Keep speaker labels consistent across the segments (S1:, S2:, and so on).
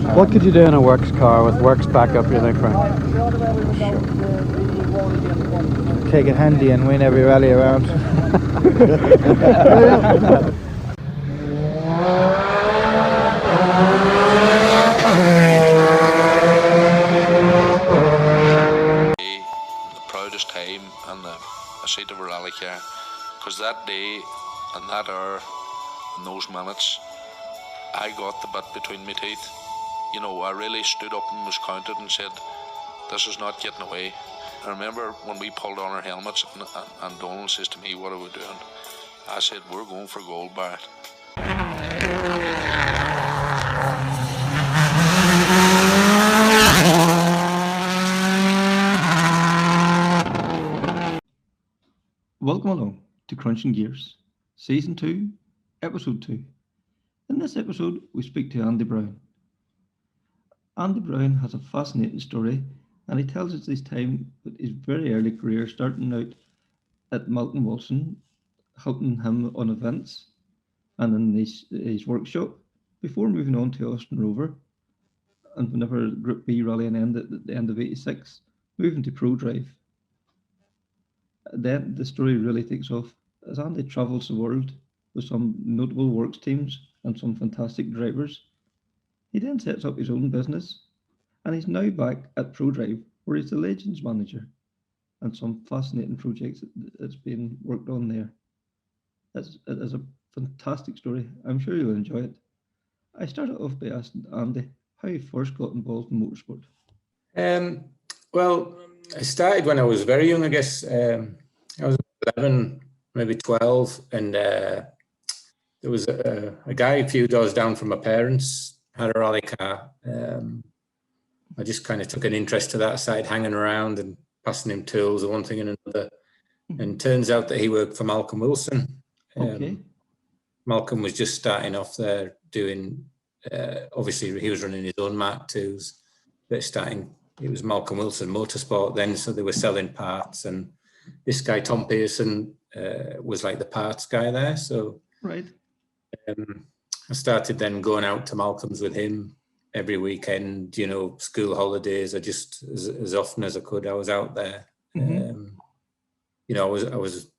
S1: What could you do in a works car with works backup, you think, Frank?
S2: Take it handy and win every rally around.
S3: The proudest time and the seat of a rally car, because that day and that hour and those minutes, I got the bit between my teeth. You know, I really stood up and was counted and said, this is not getting away. I remember when we pulled on our helmets and Donald says to me, what are we doing? I said, we're going for gold, Barrett.
S4: Welcome along to Krunching Gears, Season 2, Episode 2. In this episode, we speak to Andy Brown. Andy Brown has a fascinating story, and he tells us his time with his very early career starting out at Malcolm Wilson, helping him on events and in his workshop, before moving on to Austin Rover, and whenever Group B rallying ended at the end of '86, moving to Prodrive. Then the story really takes off as Andy travels the world with some notable works teams and some fantastic drivers. He then sets up his own business, and he's now back at Prodrive, where he's the Legends manager, and some fascinating projects that's being worked on there. It is a fantastic story. I'm sure you'll enjoy it. I started off by asking Andy how he first got involved in motorsport.
S5: Well, I started when I was very young, I guess. I was 11, maybe 12, and there was a guy a few doors down from my parents, had a rally car. I just kind of took an interest to that side, hanging around and passing him tools and one thing and another. And turns out that he worked for Malcolm Wilson.
S4: Okay.
S5: Malcolm was just starting off there doing, obviously he was running his own Mark IIs, but it was Malcolm Wilson Motorsport then, so they were selling parts, and this guy, Tom Pearson, was like the parts guy there. So
S4: Right.
S5: I started then going out to Malcolm's with him every weekend, you know, school holidays. I just, as often as I could, I was out there.
S4: Mm-hmm.
S5: You know, I was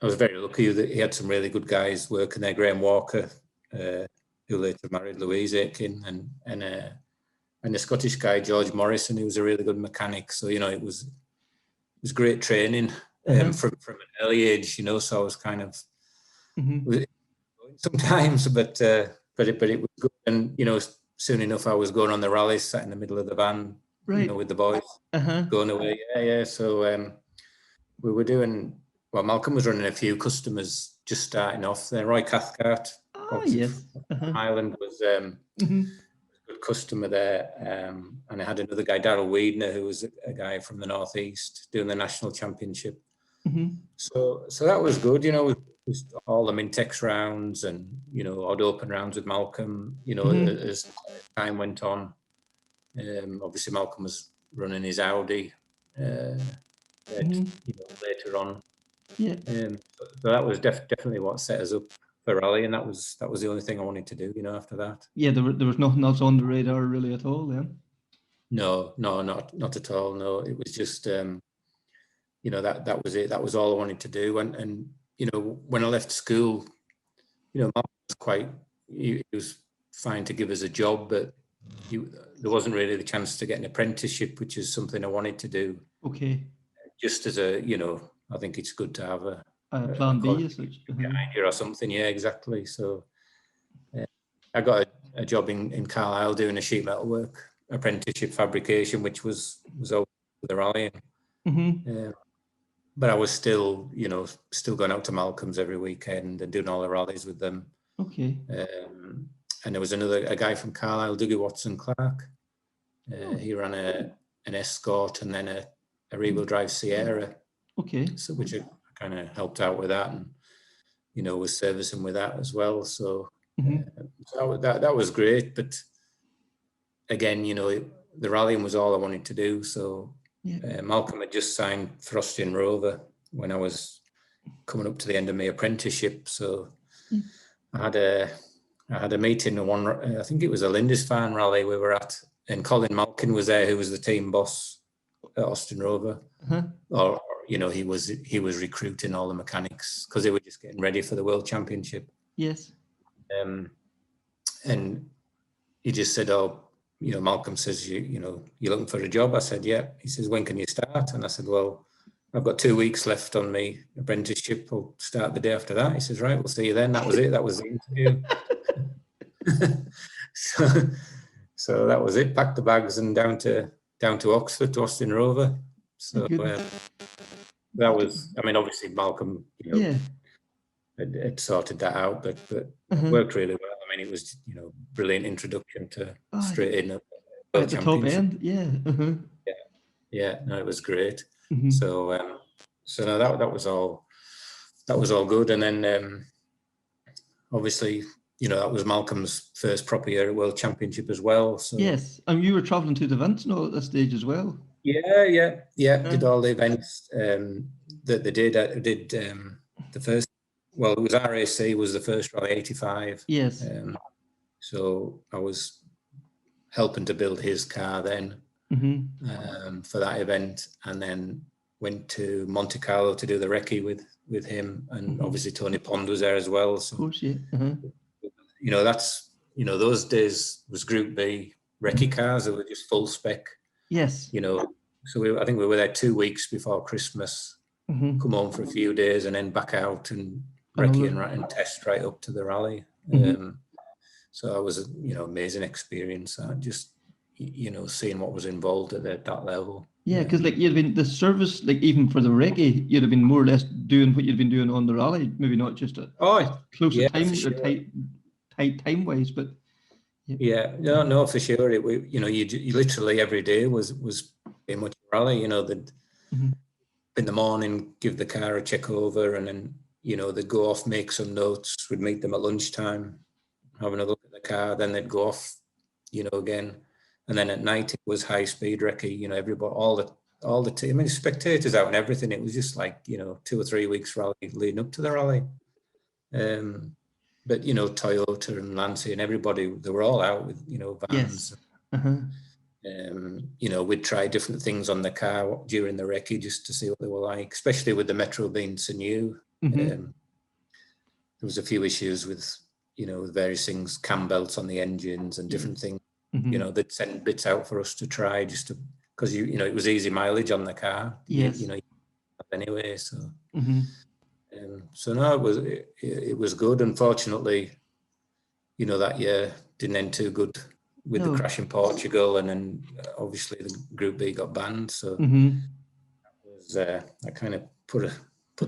S5: very lucky that he had some really good guys working there. Graham Walker, who later married Louise Aitken, and the Scottish guy George Morrison, who was a really good mechanic. So, you know, it was great training from an early age, you know. So I was kind of sometimes, but it was good. And you know, soon enough, I was going on the rallies, sat in the middle of the van,
S4: Right.
S5: you know, with the boys, going away. Yeah. So we were doing. Well, Malcolm was running a few customers just starting off there. Roy Cathcart,
S4: Yes.
S5: Ireland was a good customer there, and I had another guy, Darryl Weedner, who was a guy from the northeast doing the national championship. So that was good, you know, with all the Mintex rounds and, you know, odd open rounds with Malcolm, you know, as time went on. Obviously Malcolm was running his Audi, you know, later on.
S4: Yeah.
S5: So that was definitely what set us up for rally, and that was the only thing I wanted to do, you know, after that.
S4: Yeah, there was nothing else on the radar really at all then.
S5: No, not at all. No, it was just you know, that was it. That was all I wanted to do. And you know, when I left school, you know, Mark was he was fine to give us a job, but there wasn't really the chance to get an apprenticeship, which is something I wanted to do.
S4: Okay.
S5: Just as a, you know, I think it's good to have a
S4: plan B as such.
S5: behind you or something. Yeah, exactly. So I got a job in Carlisle doing a sheet metal work apprenticeship fabrication, which was over the rallying. But I was still, you know, going out to Malcolm's every weekend and doing all the rallies with them.
S4: Okay.
S5: And there was a guy from Carlisle, Dougie Watson Clark. He ran an Escort and then a rear-wheel drive Sierra.
S4: Okay.
S5: So which I kind of helped out with that, and you know, was servicing with that as well. So that was great. But again, you know, the rallying was all I wanted to do. So Malcolm had just signed for Austin Rover when I was coming up to the end of my apprenticeship. So I I had a meeting in one, I think it was a Lindisfarne rally we were at, and Colin Malkin was there, who was the team boss at Austin Rover. Or you know, he was recruiting all the mechanics because they were just getting ready for the World Championship.
S4: Yes.
S5: And he just said, "Oh, you know, Malcolm says you know you're looking for a job." I said, "Yeah." He says, "When can you start?" And I said, "Well, I've got 2 weks left on my apprenticeship. I'll start the day after that." He says, "Right, we'll see you then." That was it. That was the interview. so that was it. Packed the bags and down to Oxford, to Austin Rover. So that was, I mean, obviously Malcolm, you know, had sorted that out, but it worked really well. I mean, it was, you know, brilliant introduction to straight in at
S4: the top end.
S5: Yeah, no, it was great. So no, that was all good. And then obviously, you know, that was Malcolm's first proper year at World Championship as well. So
S4: yes, and you were travelling to the events now at this stage as well.
S5: Yeah. Did all the events that they did. I did the first. Well, it was RAC was the first rally, 85.
S4: Yes.
S5: So I was helping to build his car then for that event, and then went to Monte Carlo to do the recce with him, and obviously Tony Pond was there as well. So,
S4: of course, yeah.
S5: You know, that's, you know, those days was Group B recce cars that were just full spec.
S4: Yes.
S5: You know, so I think we were there 2 weeks before Christmas, come home for a few days and then back out and recce and test right up to the rally. So it was, you know, amazing experience. Just, you know, seeing what was involved at that level.
S4: Yeah, because like you'd been the service, like even for the recce, you'd have been more or less doing what you'd been doing on the rally. Maybe not just closer time,
S5: sure.
S4: tight time wise, but
S5: no, for sure. You know, you literally every day was pretty much a rally. You know, that in the morning give the car a check over, and then, you know, they'd go off, make some notes. We'd meet them at lunchtime, having a look at the car. Then they'd go off, you know, again. And then at night it was high speed recce, you know, everybody, all the team, I mean, spectators out and everything. It was just like, you know, 2 or 3 weeks rally leading up to the rally. But, you know, Toyota and Lancia and everybody, they were all out with, you know, vans. Yes. You know, we'd try different things on the car during the recce just to see what they were like, especially with the Metro being so new. There was a few issues with, you know, various things, cam belts on the engines and different things. You know, they'd send bits out for us to try just to, because you know, it was easy mileage on the car.
S4: Yes.
S5: You know, anyway. So, so no, it was good. Unfortunately, you know, that year didn't end too good with the crash in Portugal, and then obviously the Group B got banned. So I kind of put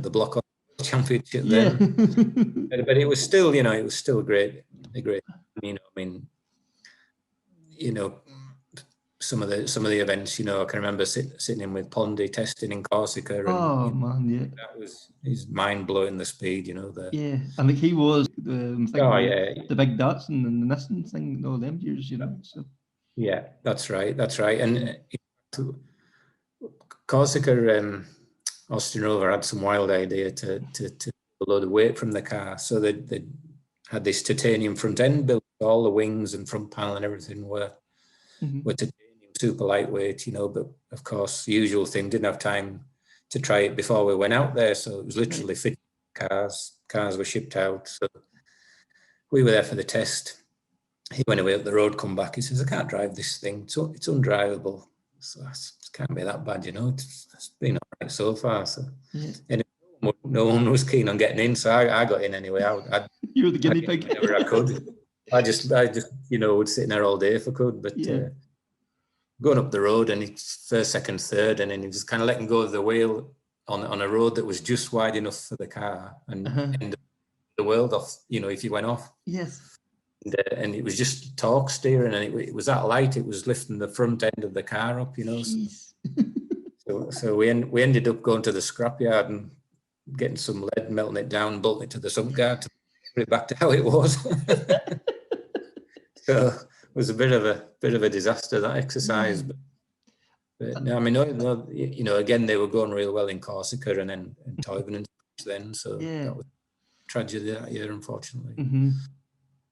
S5: the block on the championship then. But it was still, you know, it was still a great, you know, I mean, you know, some of the events, you know, I can remember sitting in with Pondy testing in Corsica. And, he's mind blowing the speed, you know.
S4: And like he was the big Datsun and the Nissan thing all them years, you know. So
S5: yeah, that's right. And Corsica, Austin Rover had some wild idea to load of weight from the car, so they had this titanium front end built. All the wings and front panel and everything were titanium, super lightweight, you know. But of course, the usual thing, didn't have time to try it before we went out there, so it was literally fitting cars. Cars were shipped out, so we were there for the test. He went away up the road, come back. He says, "I can't drive this thing. It's undrivable." So it can't be that bad, you know. It's been all right so far. So and no one was keen on getting in, so I got in anyway.
S4: You were the guinea pig.
S5: Whenever I could. I just, you know, would sit in there all day if I could. But going up the road, and it's first, second, third, and then he was kind of letting go of the wheel on a road that was just wide enough for the car, and end the world off, you know, if you went off.
S4: Yes.
S5: And it was just torque steering, and it was that light. It was lifting the front end of the car up, you know. So we ended up going to the scrapyard and getting some lead, melting it down, bolting it to the sump guard to put it back to how it was. So it was a bit of a disaster, that exercise. But no, I mean, no, you know, again, they were going real well in Corsica and then in Toivonen then. So that was a tragedy that year, unfortunately.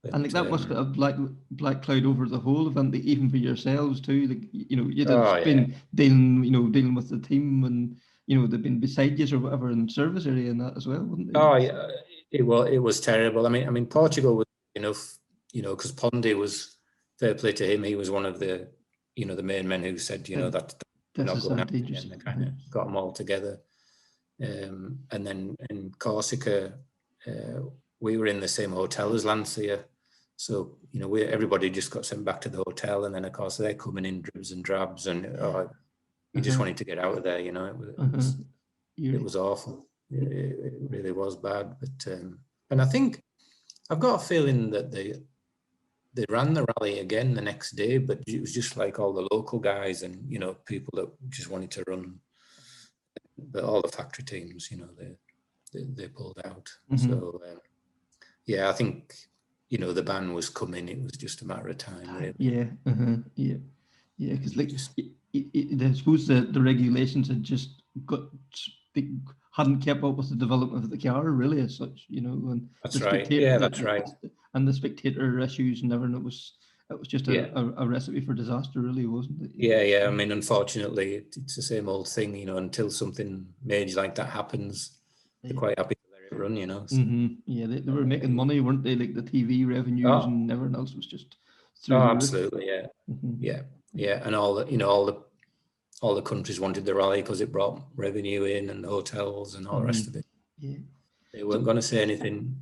S4: But, and like that must put a black cloud over the whole event, like, even for yourselves too. Like, you know, you'd have been dealing with the team, and you know they've been beside you or whatever in service area and that as well, wouldn't they?
S5: Oh yeah, it was terrible. I mean Portugal was enough, you know, because Pondy was, fair play to him, he was one of the, you know, the main men who said, you know, that not going out again. They kind of got them all together. And then in Corsica, we were in the same hotel as Lancia. So, you know, everybody just got sent back to the hotel. And then, of course, they're coming in dribs and drabs. And you just wanted to get out of there, you know. It was awful. It really was bad. But and I think, I've got a feeling that they ran the rally again the next day, but it was just like all the local guys and, you know, people that just wanted to run. But all the factory teams, you know, they pulled out. So, yeah, I think, you know, the ban was coming. It was just a matter of time, really.
S4: Yeah. Because like, I suppose the regulations had just hadn't kept up with the development of the car, really, as such, you know. And
S5: that's right. Yeah, that's right.
S4: And the spectator issues and everything, it was just a recipe for disaster, really, wasn't it?
S5: Yeah. I mean, unfortunately, it's the same old thing, you know. Until something major like that happens, they're quite happy to let it run, you know. So.
S4: Yeah, they were making money, weren't they? Like the TV revenues and everything else was just.
S5: Absolutely, yeah. And all the, you know, all the countries wanted the rally because it brought revenue in and hotels and all the rest of it.
S4: Yeah,
S5: they weren't going to say anything.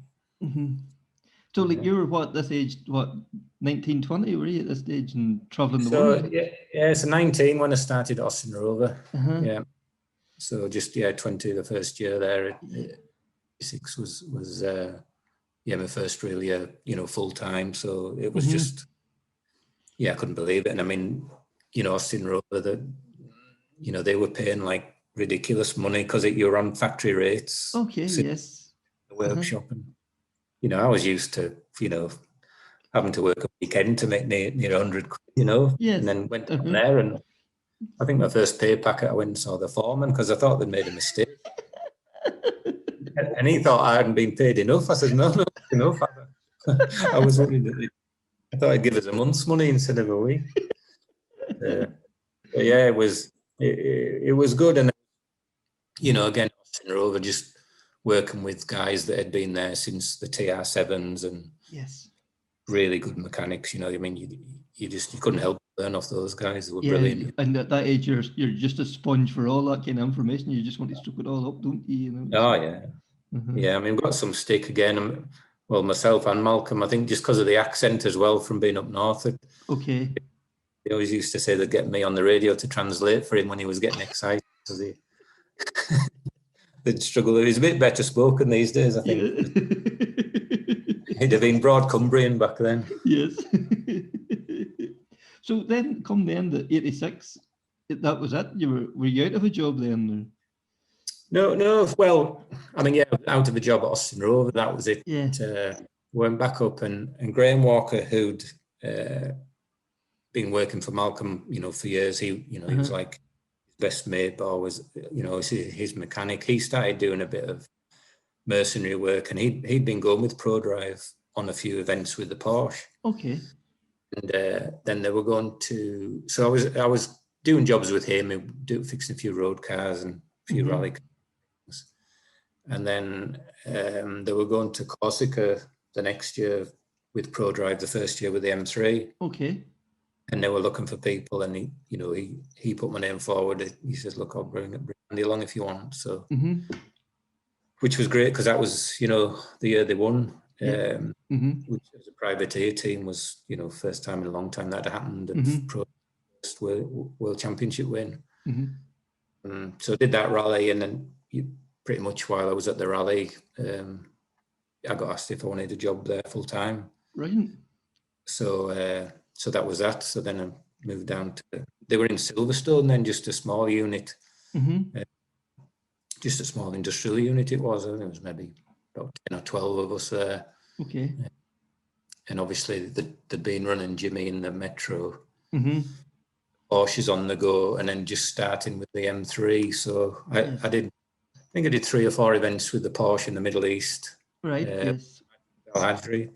S4: So, like, you were what, this age? What, 19, 20? Were you at this stage and traveling the world?
S5: Yeah. So 19 when I started Austin Rover. Yeah. So just 20 the first year there. 6 was my first real year, you know, full time. So it was just I couldn't believe it. And I mean, you know, Austin Rover, you know, they were paying like ridiculous money because you were on factory rates.
S4: Okay, yes.
S5: The workshop and. You know, I was used to, you know, having to work a weekend to make near 100 quid, you know, and then went down there, and I think my first pay packet, I went and saw the foreman because I thought they'd made a mistake. And he thought I hadn't been paid enough. I said, no, enough. I was worried that I thought I'd give us a month's money instead of a week. But yeah, it was good. And, you know, again, Austin Rover, just working with guys that had been there since the TR7s and really good mechanics. You know, I mean, you couldn't help but learn off those guys. They were brilliant.
S4: And at that age, you're just a sponge for all that kind of information. You just want to soak it all up, don't you? You know?
S5: Oh yeah, yeah. I mean, we've got some stick again. Well, myself and Malcolm, I think, just because of the accent as well from being up north.
S4: Okay.
S5: They always used to say they'd get me on the radio to translate for him when he was getting excited. They'd struggle. He's a bit better spoken these days, I think. He'd have been broad Cumbrian back then.
S4: Yes. So then, come the end of '86, that was it. Were you out of a job then?
S5: No. Well, I mean, out of a job at Austin Rover. That was it.
S4: Yeah.
S5: Went back up, and Graham Walker, who'd been working for Malcolm, you know, for years. He was like best mate, but always, you know, his mechanic. He started doing a bit of mercenary work, and he'd been going with Prodrive on a few events with the Porsche.
S4: Okay.
S5: And then they were going to. So I was doing jobs with him, fixing a few road cars and a few rally cars. And then they were going to Corsica the next year with Prodrive. The first year with the M3.
S4: Okay.
S5: And they were looking for people, and he put my name forward. He says, "Look, I'll bring Andy along if you want." So, which was great because that was, you know, the year they won, which was a privateer team, was, you know, first time in a long time that had happened, and first world championship win. So I did that rally, and then pretty much while I was at the rally, I got asked if I wanted a job there full time.
S4: Right.
S5: So that was that. So then I moved down to, they were in Silverstone then, just a small unit, just a small industrial unit it was. I think it was maybe about 10 or 12 of us there.
S4: Okay.
S5: And obviously they'd been running Jimmy in the Metro, Porsches on the go, and then just starting with the M3. So I think I did 3 or 4 events with the Porsche in the Middle East.
S4: Right, yes.
S5: Al-Hadri,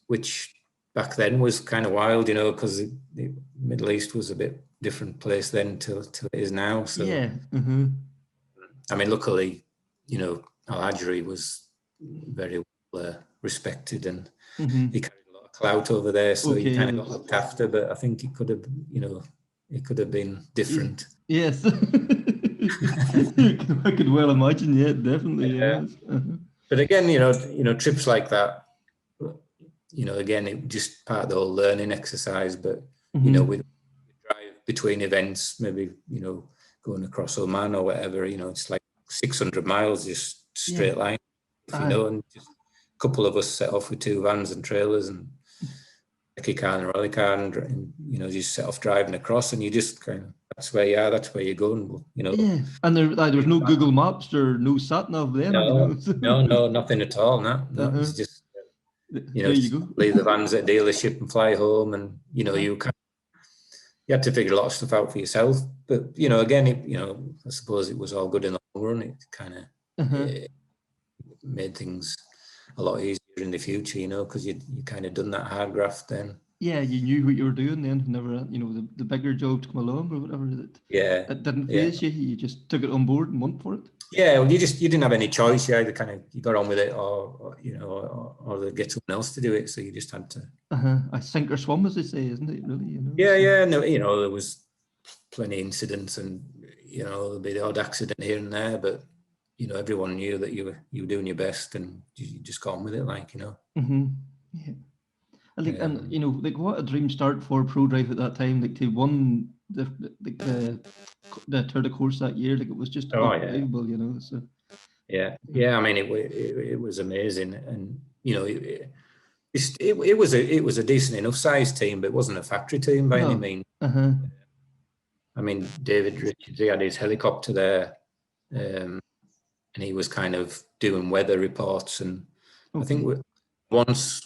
S5: which back then was kind of wild, you know, because the Middle East was a bit different place then till it is now. So
S4: yeah.
S5: I mean, luckily, you know, Al-Hadri was very well respected, and he carried a lot of clout over there, so he kind of got looked after. But I think it could have, you know, it could have been different.
S4: Yes. I could well imagine. Yeah, definitely.
S5: Yeah.
S4: Yes.
S5: But again, you know, trips like that, you know, again, it just part of the whole learning exercise. But you know, we drive between events, maybe, you know, going across Oman or whatever. You know, it's like 600 miles just straight line, if you know, and just a couple of us set off with 2 vans and trailers and a car and a rally car, and you know, just set off driving across, and you just kind of, that's where you are, that's where you're going, you know.
S4: Yeah, and there was no Google Maps or no sat nav then.
S5: No,
S4: you know?
S5: no, nothing at all. No, it's just, you know,
S4: you go.
S5: leave the vans at dealership and fly home, and you know, you had to figure a lot of stuff out for yourself. But you know, again, you know, I suppose it was all good in the long run. It kind of made things a lot easier in the future, you know, because you kind of done that hard graft then.
S4: Yeah, you knew what you were doing then. Whenever, you know, the bigger job to come along or whatever, it didn't faze you. You just took it on board and went for it.
S5: Yeah, well, you didn't have any choice. You either kind of, you got on with it, or you know, or they get someone else to do it. So you just had to.
S4: I sink or swim, as they say, isn't it? Really, you know.
S5: Yeah. No, you know, there was plenty of incidents, and you know, there'll be the odd accident here and there, but you know, everyone knew that you were doing your best, and you just got on with it, like, you know.
S4: Yeah. I think, and you know, like, what a dream start for Prodrive at that time. Like, to won the Tour de Course that year, like, it was just unbelievable, you know. So
S5: yeah. I mean, it was amazing, and you know, it was a decent enough sized team, but it wasn't a factory team by any means. I mean, David Richards, he had his helicopter there, and he was kind of doing weather reports, and I think once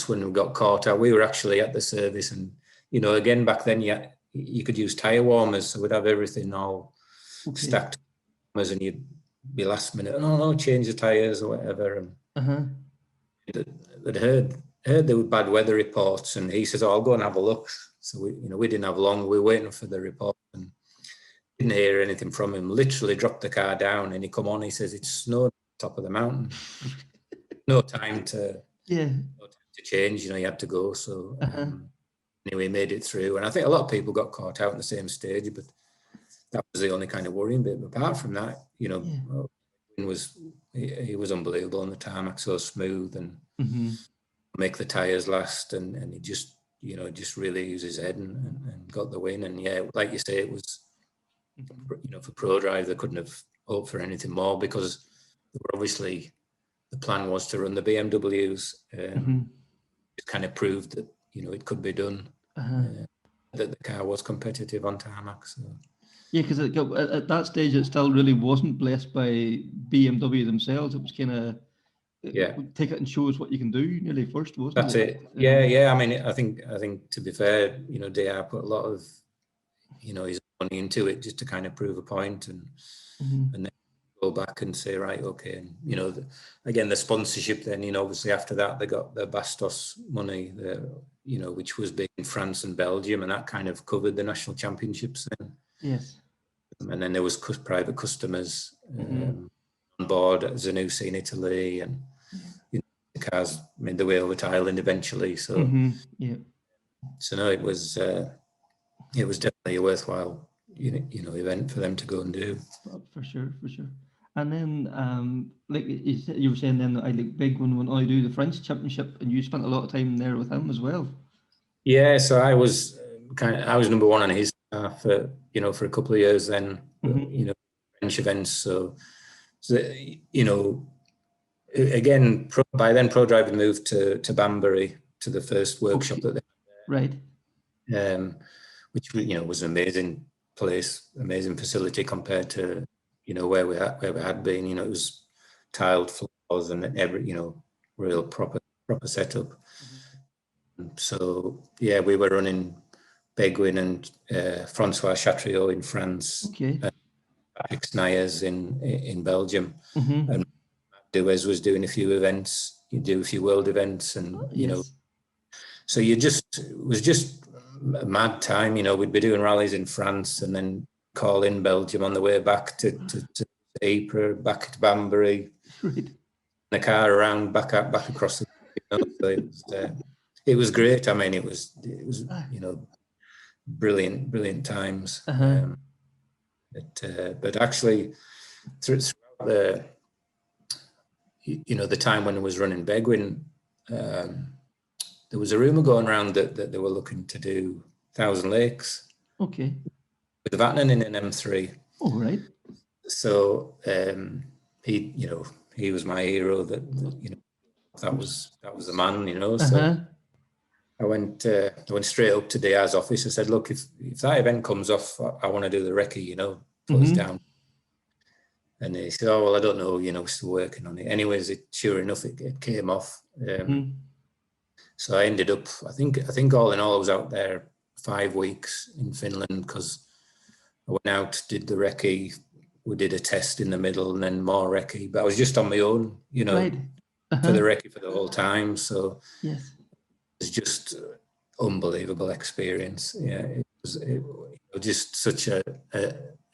S5: when we got caught out, we were actually at the service, and you know, again, back then you could use tire warmers, so we'd have everything all stacked, and you'd be last minute, no, change the tires or whatever, and they'd heard there were bad weather reports, and he says, I'll go and have a look. So we didn't have long. We were waiting for the report, and didn't hear anything from him. Literally dropped the car down, and he come on. He says, it's snowed on top of the mountain. No time to change. You know, you had to go. So anyway, made it through, and I think a lot of people got caught out in the same stage, but that was the only kind of worrying bit. But apart from that, you know, he was unbelievable on the tarmac, so smooth, and make the tires last, and he just, you know, just really used his head and got the win. And yeah, like you say, it was, you know, for Prodrive, they couldn't have hoped for anything more, because they were obviously, the plan was to run the BMWs. It kind of proved that, you know, it could be done, that the car was competitive on tarmac. So. Yeah,
S4: because at that stage, it still really wasn't blessed by BMW themselves. It was kind of, take it and show us what you can do nearly first, wasn't
S5: it? That's it. Yeah. I mean, I think to be fair, you know, DR put a lot of, you know, his money into it just to kind of prove a point, and then go back and say, right, okay, and you know, again, the sponsorship. Then, you know, obviously after that they got the Bastos money, you know, which was big in France and Belgium, and that kind of covered the national championships then.
S4: Yes.
S5: And then there was private customers on board, Zanussi in Italy, and you know, the cars made their way over to Ireland eventually. So so no, it was definitely a worthwhile, you know, event for them to go and do.
S4: For sure. And then, like you were saying, then I like big when I do the French Championship, and you spent a lot of time there with him as well. Yeah,
S5: so I was number one on his car for a couple of years then, you know, French events. So you know, again, by then Prodrive had moved to Banbury, to the first workshop that they
S4: had there.
S5: Right. Which, you know, was an amazing place, amazing facility compared to, you know, where we had been. You know, it was tiled floors and every, you know, real proper setup. So yeah, we were running Beguin and Francois Chatriot in France, Patrick Sneyers in Belgium, and was doing a few events. You do a few world events, and you know, so it was just a mad time. You know, we'd be doing rallies in France, and then call in Belgium on the way back to Ypres, back to Banbury, the car around back across the. So it was great. I mean, it was you know, brilliant times. But actually, throughout the the time when I was running Begwin, there was a rumor going around that they were looking to do Thousand Lakes.
S4: Okay.
S5: With Vatanen in an M3.
S4: Oh, right.
S5: So he was my hero. That that was the man. You know. So I went straight up to Diaz's office. I said, look, if that event comes off, I want to do the recce. You know, put us down. And he said, oh well, I don't know. You know, still working on it. Anyways, sure enough, it came off. So I ended up. I think all in all, I was out there 5 weeks in Finland because I went out, did the recce, we did a test in the middle, and then more recce. But I was just on my own, you know, for the recce for the whole time. So it was just unbelievable experience. Yeah, it was just such a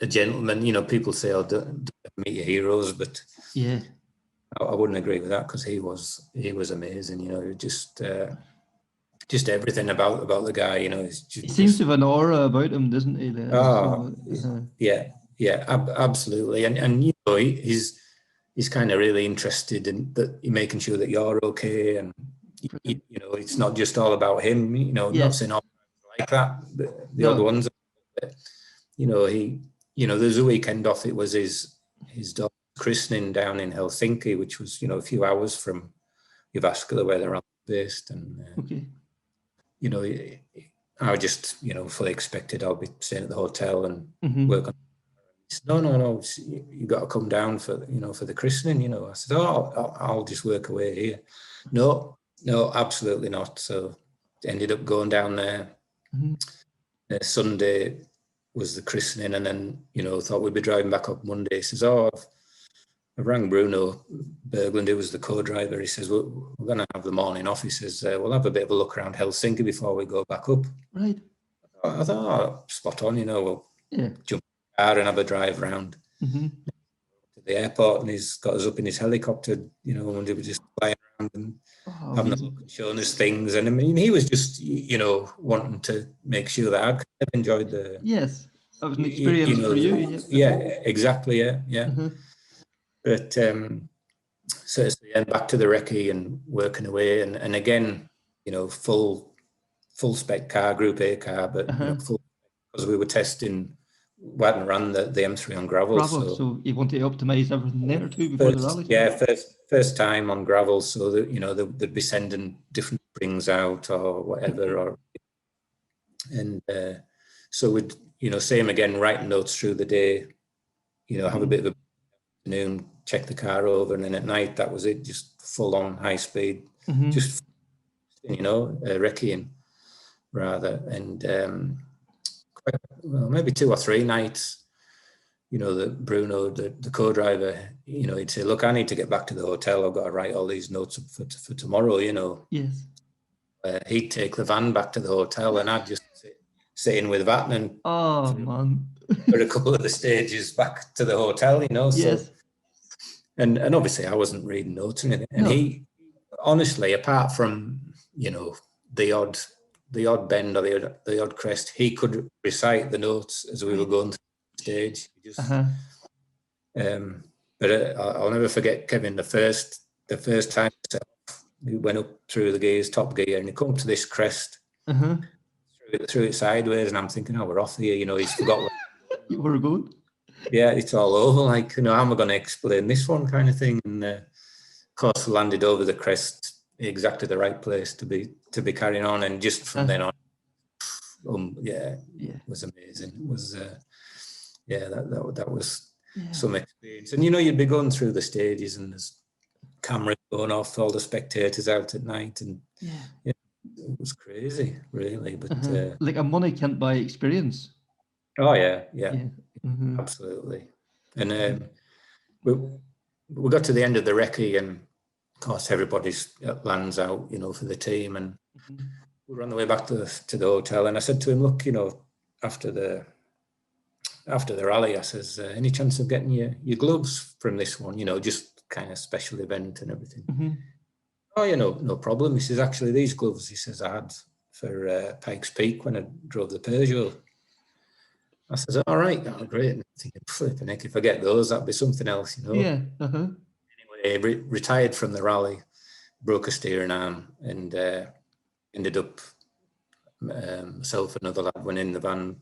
S5: gentleman. You know, people say, "Oh, don't meet your heroes," but I wouldn't agree with that because he was amazing. You know, just everything about the guy, you know.
S4: He seems to have an aura about him, doesn't he?
S5: Absolutely. And you know, he's kind of really interested in making sure that you're okay, and you know, it's not just all about him. You know, not saying all like that, but the other ones. You know, there's a weekend off. It was his daughter's christening down in Helsinki, which was, you know, a few hours from Jyväskylä where they're based, and you know, I just, you know, fully expected I'll be staying at the hotel and work on. He said, no, you got to come down for the christening. You know, I said, I'll just work away here. No, absolutely not. So ended up going down there. Sunday was the christening, and then, you know, thought we'd be driving back up Monday. He says, I rang Bruno Berglund, who was the co-driver. He says, we're going to have the morning off. He says, we'll have a bit of a look around Helsinki before we go back up.
S4: Right.
S5: I thought, spot on, you know, we'll jump in the car and have a drive round to the airport, and he's got us up in his helicopter, you know, and we were just flying around and having a look and showing us things. And I mean, he was just, you know, wanting to make sure that I'd enjoyed the...
S4: Yes, that was an experience for you.
S5: Yeah, exactly, yeah. But so back to the recce and working away, and again, you know, full spec car, Group A car, but you know, full, because we were testing. We hadn't run the M3 on gravel,
S4: so you wanted to optimize everything there too before the rally.
S5: Yeah, first time on gravel, so that, you know, they'd be sending different springs out or whatever, so we'd, you know, same again, writing notes through the day, you know, have a bit of a afternoon, check the car over, and then at night that was it, just full on high speed, just, you know, recceing rather. And maybe 2 or 3 nights, you know, that Bruno, the co-driver, you know, he'd say, look, I need to get back to the hotel, I've got to write all these notes up for tomorrow, you know.
S4: Yes.
S5: He'd take the van back to the hotel, and I'd just sit in with Vatanen for a couple of the stages back to the hotel, you know. So, and obviously I wasn't reading notes or anything. And he, honestly, apart from, you know, the odd bend or the odd crest, he could recite the notes as we were going through the stage. But I'll never forget, Kevin, the first time we went up through the gears, top gear, and he come to this crest, threw it sideways, and I'm thinking, we're off here, you know, he's forgot what
S4: you were good.
S5: Yeah, it's all over, like, you know, how am I going to explain this one kind of thing? And of course, landed over the crest, exactly the right place to be carrying on, and just from then on, it was amazing. It was that was some experience. And you know, you'd be going through the stages, and there's cameras going off, all the spectators out at night, and it was crazy, really. But
S4: like, a money can't buy experience.
S5: Oh yeah. Absolutely. And we got to the end of the recce, and of course everybody's lands out, you know, for the team, and we were on the way back to the hotel, and I said to him, look, you know, after the rally, I says, any chance of getting your gloves from this one, you know, just kind of special event and everything. Oh, you know, no problem. He says, actually, these gloves, he says, I had for Pikes Peak when I drove the Peugeot. I says, all right, oh, great. And I'm thinking, flipping heck, if I get those, that'd be something else, you know.
S2: Yeah.
S5: Anyway, retired from the rally, broke a steering arm, and ended up, myself and another lad went in the van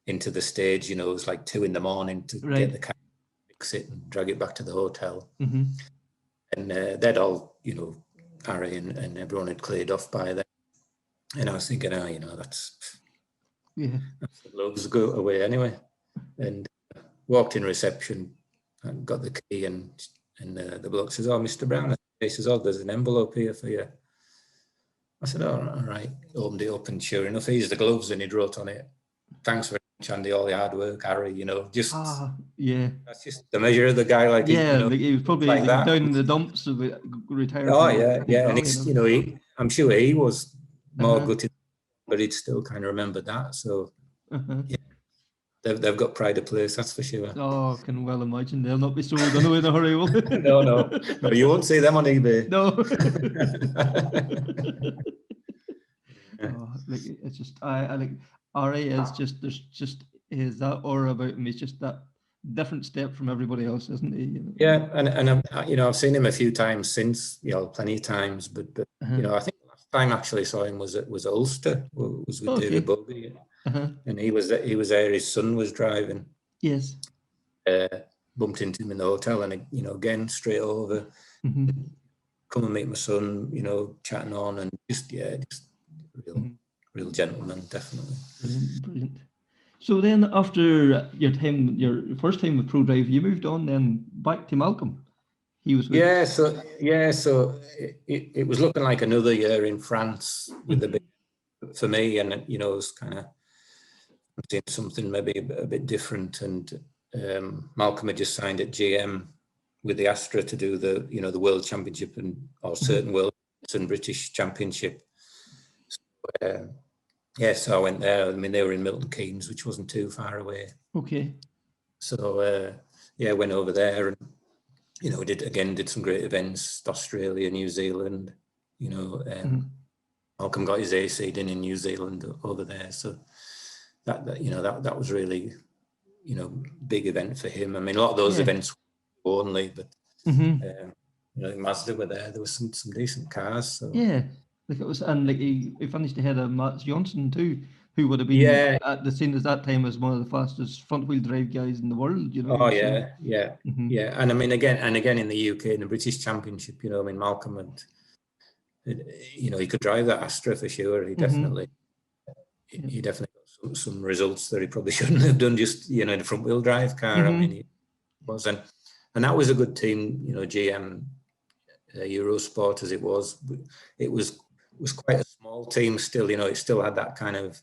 S5: into the stage, you know, it was like 2 a.m. to get the car, fix it and drag it back to the hotel. And they'd all, you know, Ari and everyone had cleared off by then. And I was thinking, you know, that's the gloves go away anyway. And walked in reception and got the key, and the bloke says, oh, Mr. Brown, he says, oh, there's an envelope here for you. I said, oh, all right. Opened it up, and sure enough, here's the gloves, and he'd wrote on it, thanks very much, Andy, all the hard work, Harry, you know, just that's just the measure of the guy, like, you know,
S2: he was probably like down in the dumps of retired.
S5: Oh yeah, and it's, you know, I'm sure he was more gutted, but he'd still kind of remembered that. So yeah, they've got pride of place, that's for sure.
S2: Oh, I can well imagine they'll not be sold anyway in a hurry, will they?
S5: No, you won't see them on eBay.
S2: No. It's just I like Ari is just there's that aura about him. He's just that different step from everybody else, isn't he? You know?
S5: Yeah, and you know, I've seen him a few times since, you know, plenty of times, but you know, I think the last time I actually saw him was Ulster, was with David Bogie, and he was there. His son was driving.
S2: Yes.
S5: Bumped into him in the hotel, and you know, again straight over, come and meet my son, you know, chatting on, and just real gentleman, definitely.
S2: Brilliant. So then, after your first time with Prodrive, you moved on then back to Malcolm. He was with
S5: so it was looking like another year in France with the big, for me, and you know, it was kind of doing something maybe a bit different. And Malcolm had just signed at GM with the Astra to do the, you know, the World Championship or certain World and British Championship. So, so I went there. I mean, they were in Milton Keynes, which wasn't too far away.
S2: Okay.
S5: So went over there, and you know, did some great events, Australia, New Zealand. You know, Malcolm got his A seed in New Zealand over there. So that was really, you know, big event for him. I mean, a lot of those events were only, but you know, Mazda were there. There was some decent cars. So.
S2: Yeah. Like it was, and like he finished ahead of Mats Johnson too, who would have been at the scene at that time as one of the fastest front-wheel drive guys in the world. You know.
S5: Oh yeah. And I mean, again in the UK in the British Championship, you know, I mean, Malcolm had, you know, he could drive that Astra for sure. He definitely, he definitely got some results that he probably shouldn't have done. Just, you know, in a front-wheel drive car. I mean, he was, and that was a good team. You know, GM. Eurosport as it was quite a small team still, you know, it still had that kind of,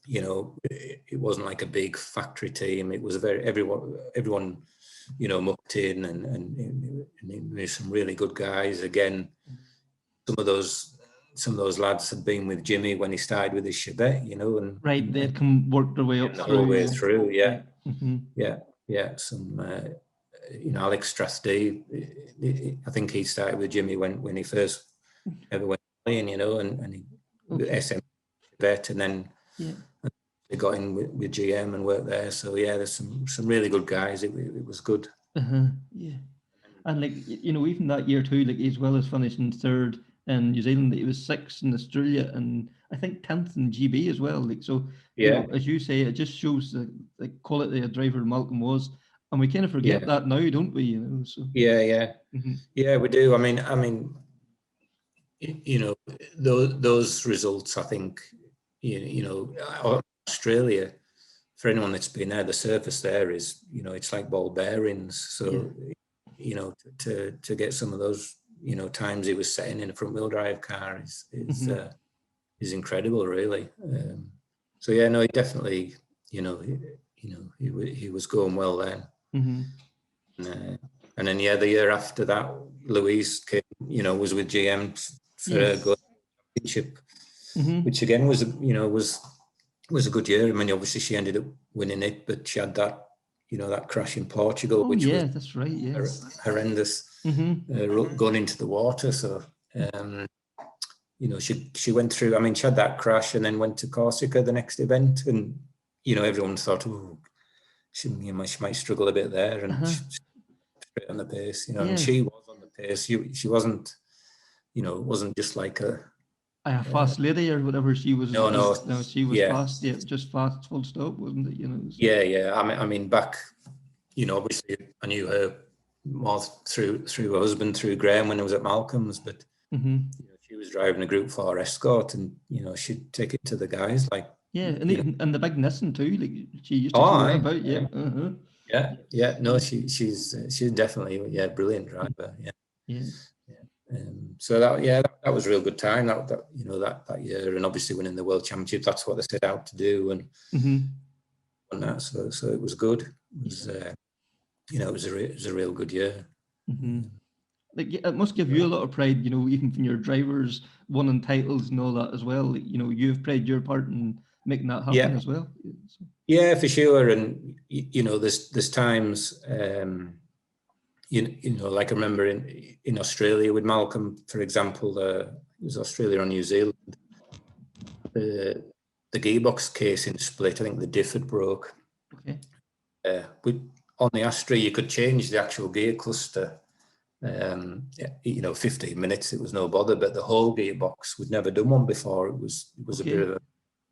S5: you know, it wasn't like a big factory team. It was everyone, you know, mucked in, and there's some really good guys. Again, some of those lads had been with Jimmy when he started with his Chevette, you know, and
S2: they'd come work their way up
S5: the whole way through. Some you know, Alex Strasty, I think he started with Jimmy when he first ever went playing, you know, and he SM vet, and then they got in with GM and worked there. So yeah, there's some really good guys. It was good.
S2: Yeah, and like, you know, even that year too, like as well as finishing third in New Zealand, he was sixth in Australia and I think 10th in GB as well. Like, so you know, as you say, it just shows the quality of driver Malcolm was. And we kind of forget that now, don't we? You know, so
S5: yeah, we do. I mean, you know, those results. I think, you know, Australia. For anyone that's been there, the surface there is, you know, it's like ball bearings. So, you know, to get some of those, you know, times he was setting in a front wheel drive car is incredible, really. So yeah, no, he definitely, you know, he was going well then. And, And then the year after that, Louise came, was with GM for a good championship, which again was a good year. I mean, obviously she ended up winning it, but she had that, that crash in Portugal, which was
S2: that's right,
S5: horrendous, going into the water. So, she went through. I mean, she had that crash and then went to Corsica, the next event, and everyone thought, oh, she might struggle a bit there, and straight on the pace, and she was on the pace. She wasn't, it wasn't just like a
S2: fast lady or whatever. She was
S5: no,
S2: she was fast, just fast, full stop, wasn't it? So.
S5: Yeah. I mean, back, obviously I knew her more through her husband, through Graham, when I was at Malcolm's, but she was driving a Group 4 Escort, and she'd take it to the guys like.
S2: Yeah, and the big Nissan too. Like she used to talk about.
S5: Yeah. No, she's definitely brilliant driver. Yeah. So that was a real good time. That year, and obviously winning the World Championship. That's what they set out to do, and that. So it was good. It was it was a real good year.
S2: Like it must give you a lot of pride, even when your drivers winning titles and all that as well. Like, you've played your part in making that happen as well.
S5: Yeah, for sure. And there's times, like I remember in Australia with Malcolm, for example, it was Australia or New Zealand. The gearbox case in Split, I think the diff had broke.
S2: Okay.
S5: On the Astra, you could change the actual gear cluster. 15 minutes, it was no bother, but the whole gearbox, we'd never done one before. It was a bit of a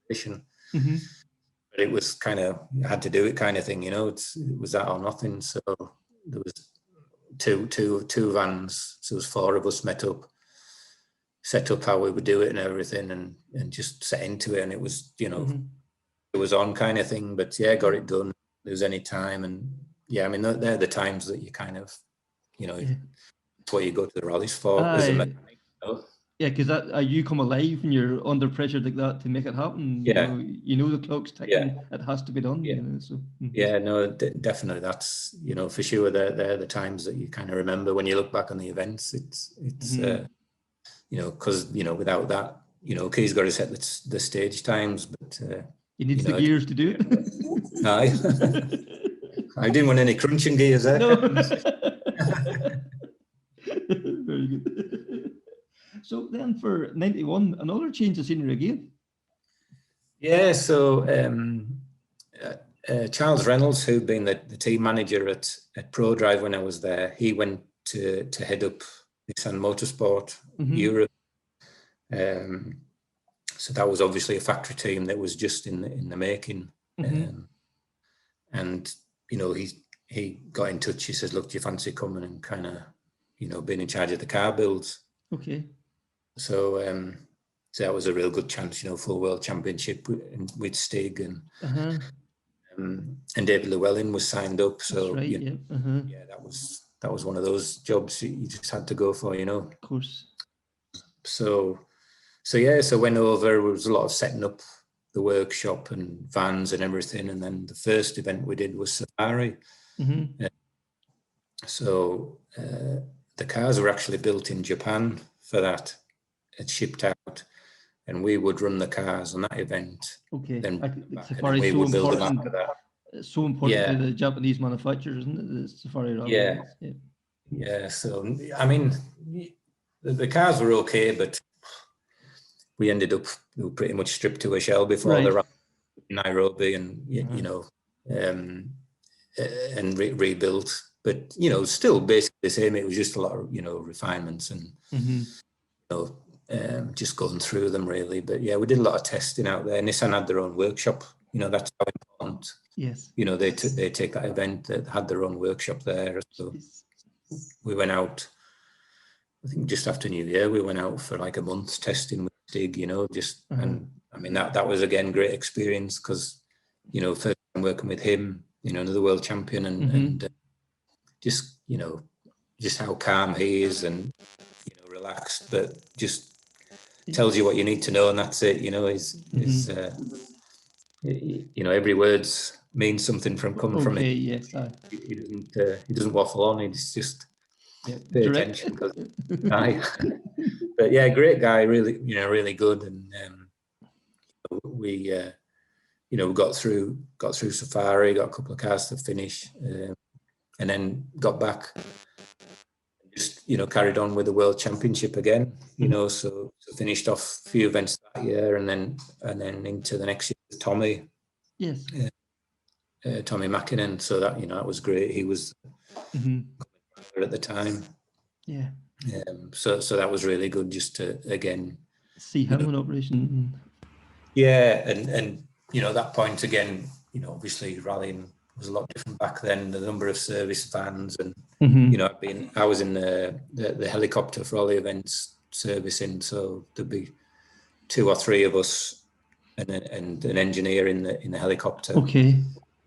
S5: mission. But it was kind of, you had to do it kind of thing, it was that or nothing. So there was two vans, so there was 4 of us set up how we would do it and everything, and just set into it, and it was, it was on kind of thing. But got it done. There was any time, and I mean, they're the times that you kind of, it's what you go to the rallies for.
S2: Yeah, because you come alive when you're under pressure like that to make it happen.
S5: Yeah.
S2: The clock's ticking. It has to be done.
S5: Yeah. No, definitely. That's, for sure. They're the times that you kind of remember when you look back on the events. It's because without that, Key's got to set the stage times, but
S2: he needs the gears to do it.
S5: I didn't want any crunching gears there.
S2: No. Very good. So then for 91, another change of scenery again.
S5: Yeah, so Charles Reynolds, who'd been the team manager at Prodrive when I was there, he went to head up Nissan Motorsport Europe. So that was obviously a factory team that was just in the making. And he got in touch. He says, "Look, do you fancy coming and kind of being in charge of the car builds?"
S2: Okay.
S5: So that was a real good chance, full world championship with Stig and David Llewellyn was signed up. So
S2: that's right,
S5: that was one of those jobs you just had to go for,
S2: Of course.
S5: So went over. There was a lot of setting up the workshop and vans and everything. And then the first event we did was Safari. So the cars were actually built in Japan for that. It shipped out, and we would run the cars on that event.
S2: Okay.
S5: Then
S2: Safari
S5: we would build them after that.
S2: It's so important to the Japanese manufacturers, isn't it? The Safari rally.
S5: Yeah. So I mean, the cars were okay, but we ended up pretty much stripped to a shell before the rally in Nairobi, and and rebuilt. But still basically the same. It was just a lot of refinements and just going through them really. But we did a lot of testing out there. Nissan had their own workshop. That's how important.
S2: Yes.
S5: They take that event that had their own workshop there. So we went out. I think just after New Year, we went out for like a month's testing with Stig. And I mean that was again great experience because first time working with him, another world champion, and just how calm he is and relaxed, but just tells you what you need to know, and that's it. you know, every word's means something coming from it.
S2: Yes.
S5: He doesn't waffle on. He's just pay
S2: direct.
S5: attention. But yeah, great guy, really, you know, really good. And we got through Safari, got a couple of cars to finish, and then got back. Just, you know, carried on with the World Championship again, you know, so finished off a few events that year, and then into the next year with Tommi.
S2: Yes.
S5: Tommi Makinen. So that, you know, that was great. He was at the time.
S2: Yeah.
S5: So that was really good, just to again
S2: see him in operation.
S5: Yeah, and you know, at that point again, you know, obviously rallying was a lot different back then. The number of service vans, and you know, I was in the helicopter for all the events servicing, so there'd be 2 or 3 of us and an engineer in the helicopter.
S2: Okay.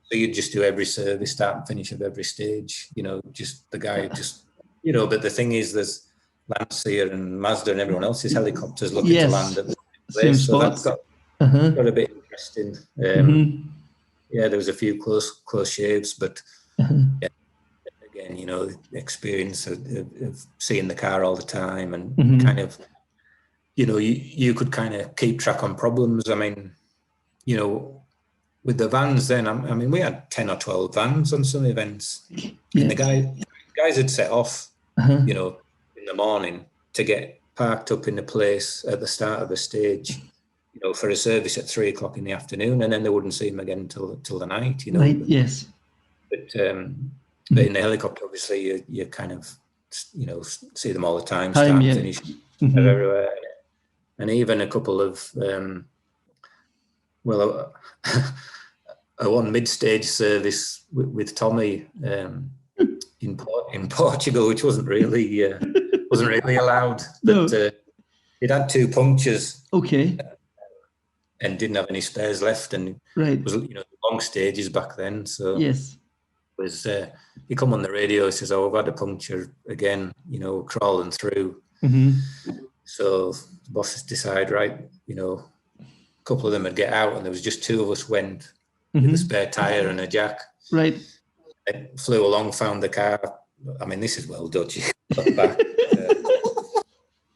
S5: So you'd just do every service, start and finish of every stage. You know, just the guy just, you know. But the thing is, there's Lancia and Mazda and everyone else's helicopters looking to land at the same place. So that's got a bit interesting. Yeah, there was a few close shaves, but yeah, again, you know, the experience of seeing the car all the time, and kind of, you know, you could kind of keep track on problems. I mean, you know, with the vans then, I mean, we had 10 or 12 vans on some events, and the guys had set off, you know, in the morning to get parked up in the place at the start of a stage, you know, for a service at 3 o'clock in the afternoon, and then they wouldn't see them again till the night, you know.
S2: Right, yes.
S5: But in the helicopter, obviously, you kind of, you know, see them all the time, start and finish, everywhere. And even a couple of, a one mid-stage service with Tommi in Portugal, which wasn't really allowed. But it had 2 punctures.
S2: Okay.
S5: And didn't have any spares left, and it was, you know, long stages back then. So
S2: yes,
S5: it was he come on the radio, he says, "Oh, I've had a puncture again, you know, crawling through." So the bosses decide, right, you know, a couple of them would get out, and there was just 2 of us went with a spare tire and a jack.
S2: Right.
S5: I flew along, found the car. I mean, this is well dodgy. Got back,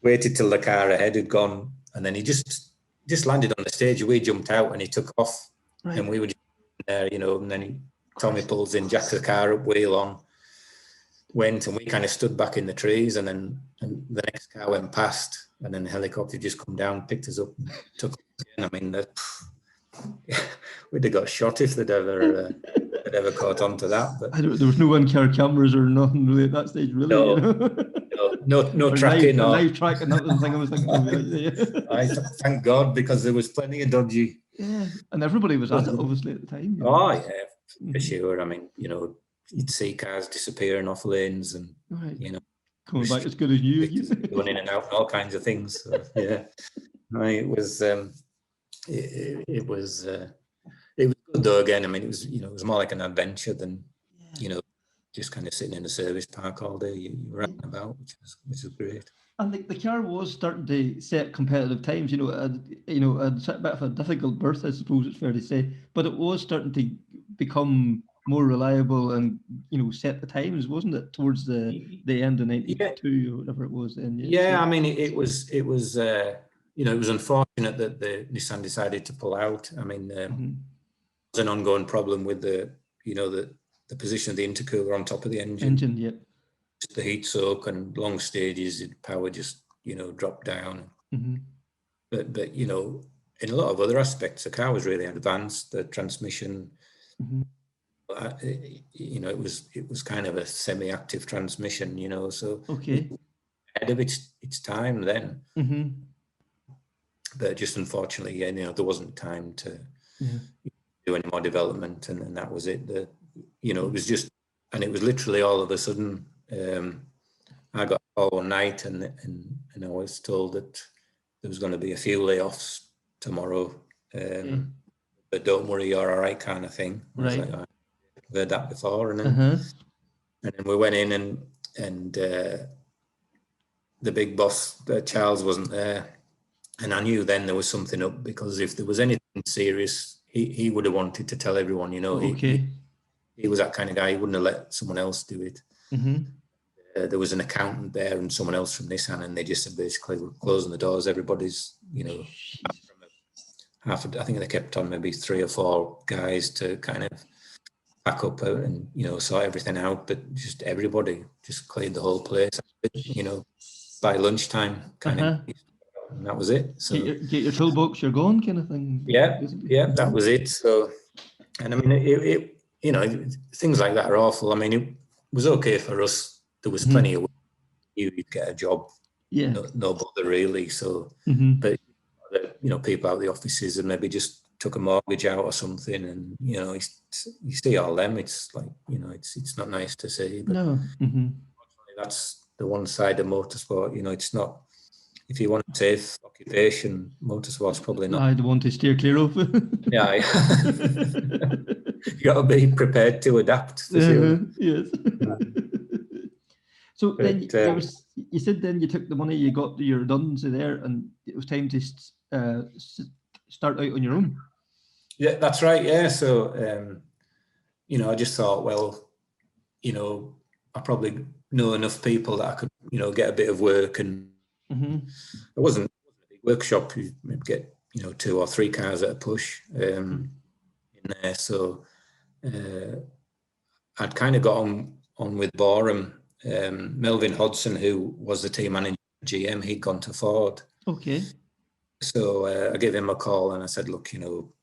S5: waited till the car ahead had gone, and then he just landed on the stage. We jumped out and he took off, and we were just there, you know. And then Tommi pulls in, jacks the car up, wheel on, went, and we kind of stood back in the trees. And then the next car went past, and then the helicopter just come down, picked us up, and took us again. I mean, we'd have got shot if they'd ever caught on to that. But
S2: there was no in-car cameras or nothing really at that stage, really.
S5: No,
S2: you know?
S5: no tracking.
S2: Live tracking, that was the thing I was thinking of.
S5: Thank God, because there was plenty of dodgy.
S2: Yeah, and everybody was at it, obviously, at the time. You know?
S5: Oh, yeah, for sure. I mean, you know, you'd see cars disappearing off lanes, and, you know,
S2: coming back as good as new.
S5: Going in and out and all kinds of things. So, yeah. It was it was good though. Again, I mean, it was, you know, it was more like an adventure than, you know, just kind of sitting in a service park all day. You were out and about, which was great.
S2: And the car was starting to set competitive times. You know, a bit of a difficult berth, I suppose it's fair to say, but it was starting to become more reliable and, you know, set the times, wasn't it, towards the end of '92 or whatever it was then?
S5: I mean, it was you know, it was unfortunate that the Nissan decided to pull out. I mean, there was an ongoing problem with the the position of the intercooler on top of the engine. The heat soak and long stages, power just, you know, dropped down. But you know, in a lot of other aspects, the car was really advanced. The transmission, you know, it was kind of a semi-active transmission, you know, so ahead of its time then. But just unfortunately, you know, there wasn't time to do any more development, and that was it. You know, it was just, and it was literally all of a sudden. I got a call one night, and I was told that there was going to be a few layoffs tomorrow, but don't worry, you're all right, kind of thing. I was like, I've heard that before, and then we went in, and the big boss, Charles, wasn't there, and I knew then there was something up, because if there was anything serious, he would have wanted to tell everyone, you know. He was that kind of guy. He wouldn't have let someone else do it. There was an accountant there and someone else from Nissan, and they just said basically we're closing the doors. Everybody's, you know, I think they kept on maybe 3 or 4 guys to kind of pack up and, you know, sort everything out. But just everybody just cleared the whole place, you know, by lunchtime kind of. And that was it. So
S2: get your toolbox, you're going, kind of thing.
S5: Yeah, that was it. So, and I mean, it you know, things like that are awful. I mean, it was okay for us. There was plenty of work. You'd get a job.
S2: Yeah.
S5: No bother really. So, but you know, people out of the offices and maybe just took a mortgage out or something, and you know, you see all them. It's like, you know, it's not nice to see. But
S2: no.
S5: That's the one side of motorsport. You know, it's not. If you want a safe occupation, motorsport's probably not.
S2: I want to steer clear of.
S5: Yeah, you got to be prepared to adapt. For sure.
S2: Yes. So then you said then you took the money you got your redundancy there, and it was time to start out on your own.
S5: Yeah, that's right. Yeah, so you know, I just thought, well, you know, I probably know enough people that I could, you know, get a bit of work, and it wasn't a big workshop. You maybe get, you know, 2 or 3 cars at a push in there. So I'd kind of got on with Boreham. Melvin Hodson, who was the team manager at GM, he'd gone to Ford.
S2: Okay.
S5: So I gave him a call and I said, look, you know,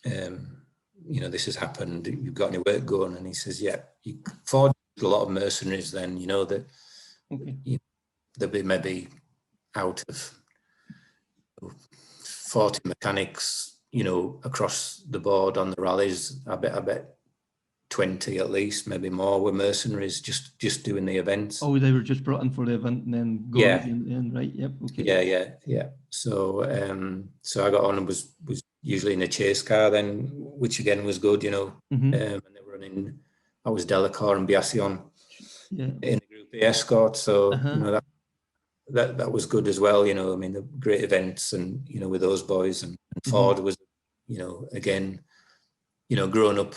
S5: this has happened. You've got any work going? And he says, yeah. Ford had a lot of mercenaries then, you know, that there'd be maybe out of 40 mechanics, you know, across the board on the rallies. I bet 20 at least, maybe more, were mercenaries just doing the events.
S2: Oh, they were just brought in for the event and then going in, right? Yep. Okay.
S5: Yeah. So so I got on and was usually in a chase car then, which again was good, you know. And they were running. I was Delacour and Biasion in the Group A escort, so you know that was good as well. You know, I mean, the great events, and you know, with those boys, and Ford was, you know, again, you know, growing up,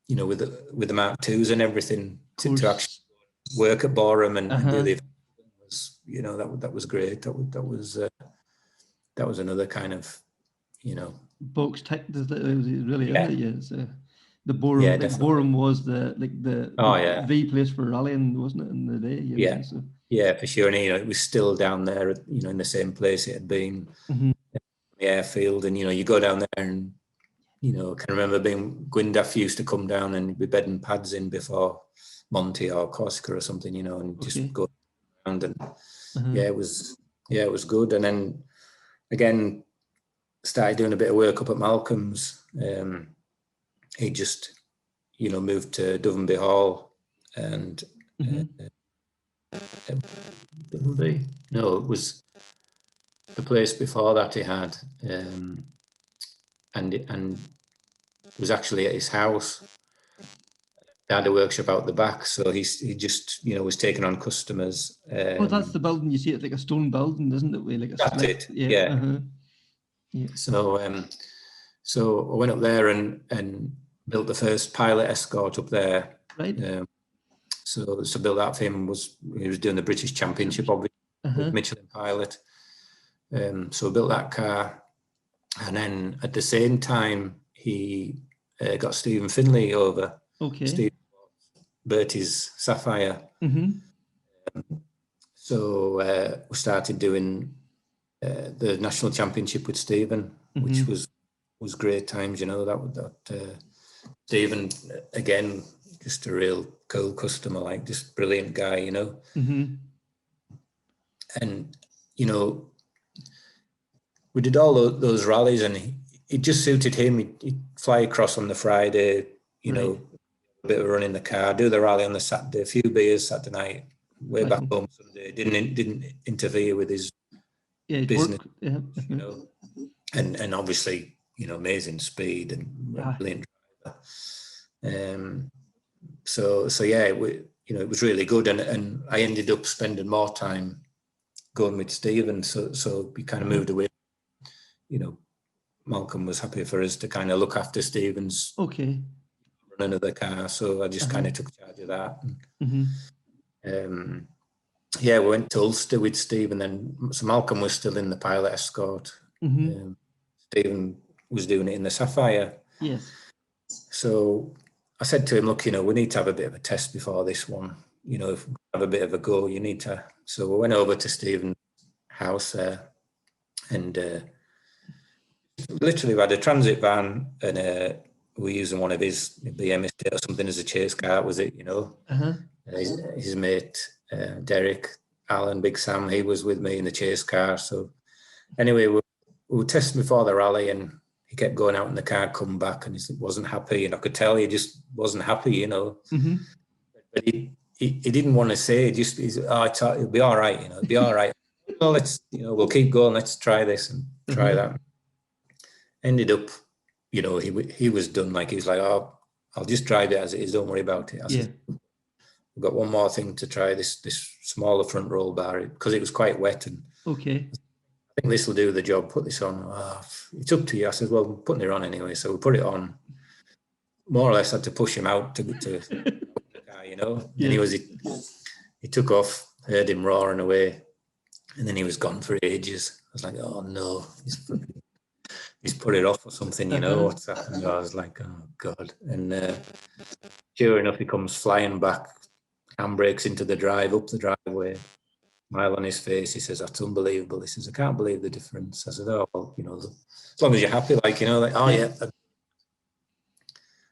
S5: you know, with the Mark IIs and everything to actually work at Boreham and do the event was, you know, that was great. That was another kind of, you know,
S2: box tick. It was really the Boreham. Boreham was the place for rallying, wasn't it, in the day?
S5: Yeah, for sure. And you know, it was still down there, you know, in the same place it had been, the airfield, and you know, you go down there and, you know, I can remember Gwyndaff used to come down and be bedding pads in before Monty or Corsica or something, you know, and just go around, and it was good. And then again, started doing a bit of work up at Malcolm's. He just, you know, moved to Vauxhall, and no, it was the place before that he had, and it was actually at his house. They had a workshop out the back, so he just, you know, was taking on customers.
S2: That's the building you see. It's like a stone building, isn't it? With like a
S5: that's
S2: split.
S5: it. Yeah. So I went up there and built the first pilot escort up there.
S2: Right.
S5: So built that for him. He was doing the British Championship, obviously, with Michelin pilot. So built that car, and then at the same time he got Stephen Finlay over.
S2: Okay.
S5: Steve Bertie's Sapphire. So we started doing the national championship with Stephen, which was great times. You know, that Stephen, again, just a real cool customer, like just brilliant guy. You know, and you know, we did all those rallies, and it just suited him. He'd fly across on the Friday, you know, a bit of running the car, do the rally on the Saturday, a few beers Saturday night, way back home Sunday. Didn't interfere with his business, you know, and obviously, you know, amazing speed and brilliant driver. So yeah, you know, it was really good, and I ended up spending more time going with Stephen. So we kind of moved away, you know, Malcolm was happy for us to kind of look after Stephen's
S2: running
S5: of the car, so I just kind of took charge of that. And, we went to Ulster with Steve, and then so Malcolm was still in the pilot escort. Stephen was doing it in the Sapphire.
S2: Yes.
S5: So I said to him, look, we need to have a bit of a test before this one. If we have a bit of a go, you need to. So we went over to Stephen's house there, and literally we had a transit van, and we were using one of his BM Estate or something as a chase car, was it? His mate, Derek, Alan, Big Sam, he was with me in the chase car. So anyway, we were testing before the rally, and he kept going out in the car, come back, and he wasn't happy. And I could tell he just wasn't happy, But he didn't want to say, it'll be all right, it'll be all right. Well, let's, we'll keep going. Let's try this and try that. Ended up, he was done. Like, he was like, oh, I'll just drive it as it is. Don't worry about it. I said, we've got one more thing to try, this smaller front roll bar, because it was quite wet. And I think this will do the job. Put this on. Oh, it's up to you. I said, well, we're putting it on anyway. So we put it on. More or less had to push him out to the car, And he took off, heard him roaring away, and then he was gone for ages. I was like, oh no, he's put it off or something, what's happened? I was like, oh God. And sure enough, he comes flying back, handbrakes into the drive, up the driveway, smile on his face. He says, that's unbelievable. He says, I can't believe the difference. I said, oh, well, as long as you're happy, oh yeah.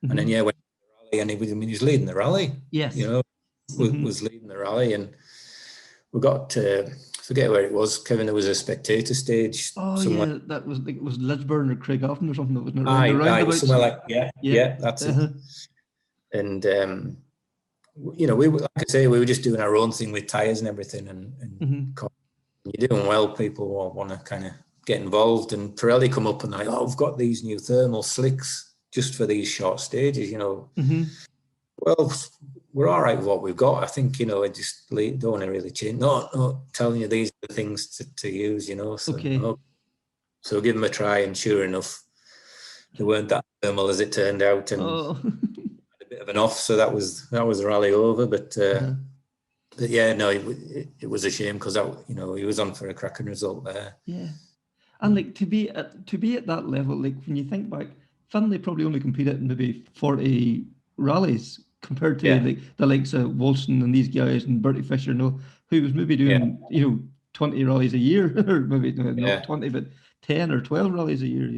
S5: And then, went to the rally, and he was leading the rally.
S2: Yes.
S5: Was leading the rally, and we got to, forget where it was, Kevin, there was a spectator stage.
S2: Oh, somewhere. Yeah, that was, it was Lisburn or Craigavon or something, wasn't it?
S5: Aye, somewhere like, yeah, that's it. And, we were, like I say, we were just doing our own thing with tyres and everything, and you're doing well, people want to kind of get involved, and Pirelli come up and they're like, oh, we've got these new thermal slicks just for these short stages, Well, we're all right with what we've got. I think, I just don't want to really change. No, telling you these are the things to use, So, so give them a try, and sure enough, they weren't that thermal as it turned out, and had a bit of an off. So that was the rally over. But yeah, no, it was a shame, because he was on for a cracking result there.
S2: Yeah, and to be at that level, when you think back, Finlay probably only competed in maybe 40 rallies compared to the likes of Wilson and these guys and Bertie Fisher, who was maybe doing 20 rallies a year, or maybe not 20, but 10 or 12 rallies a year.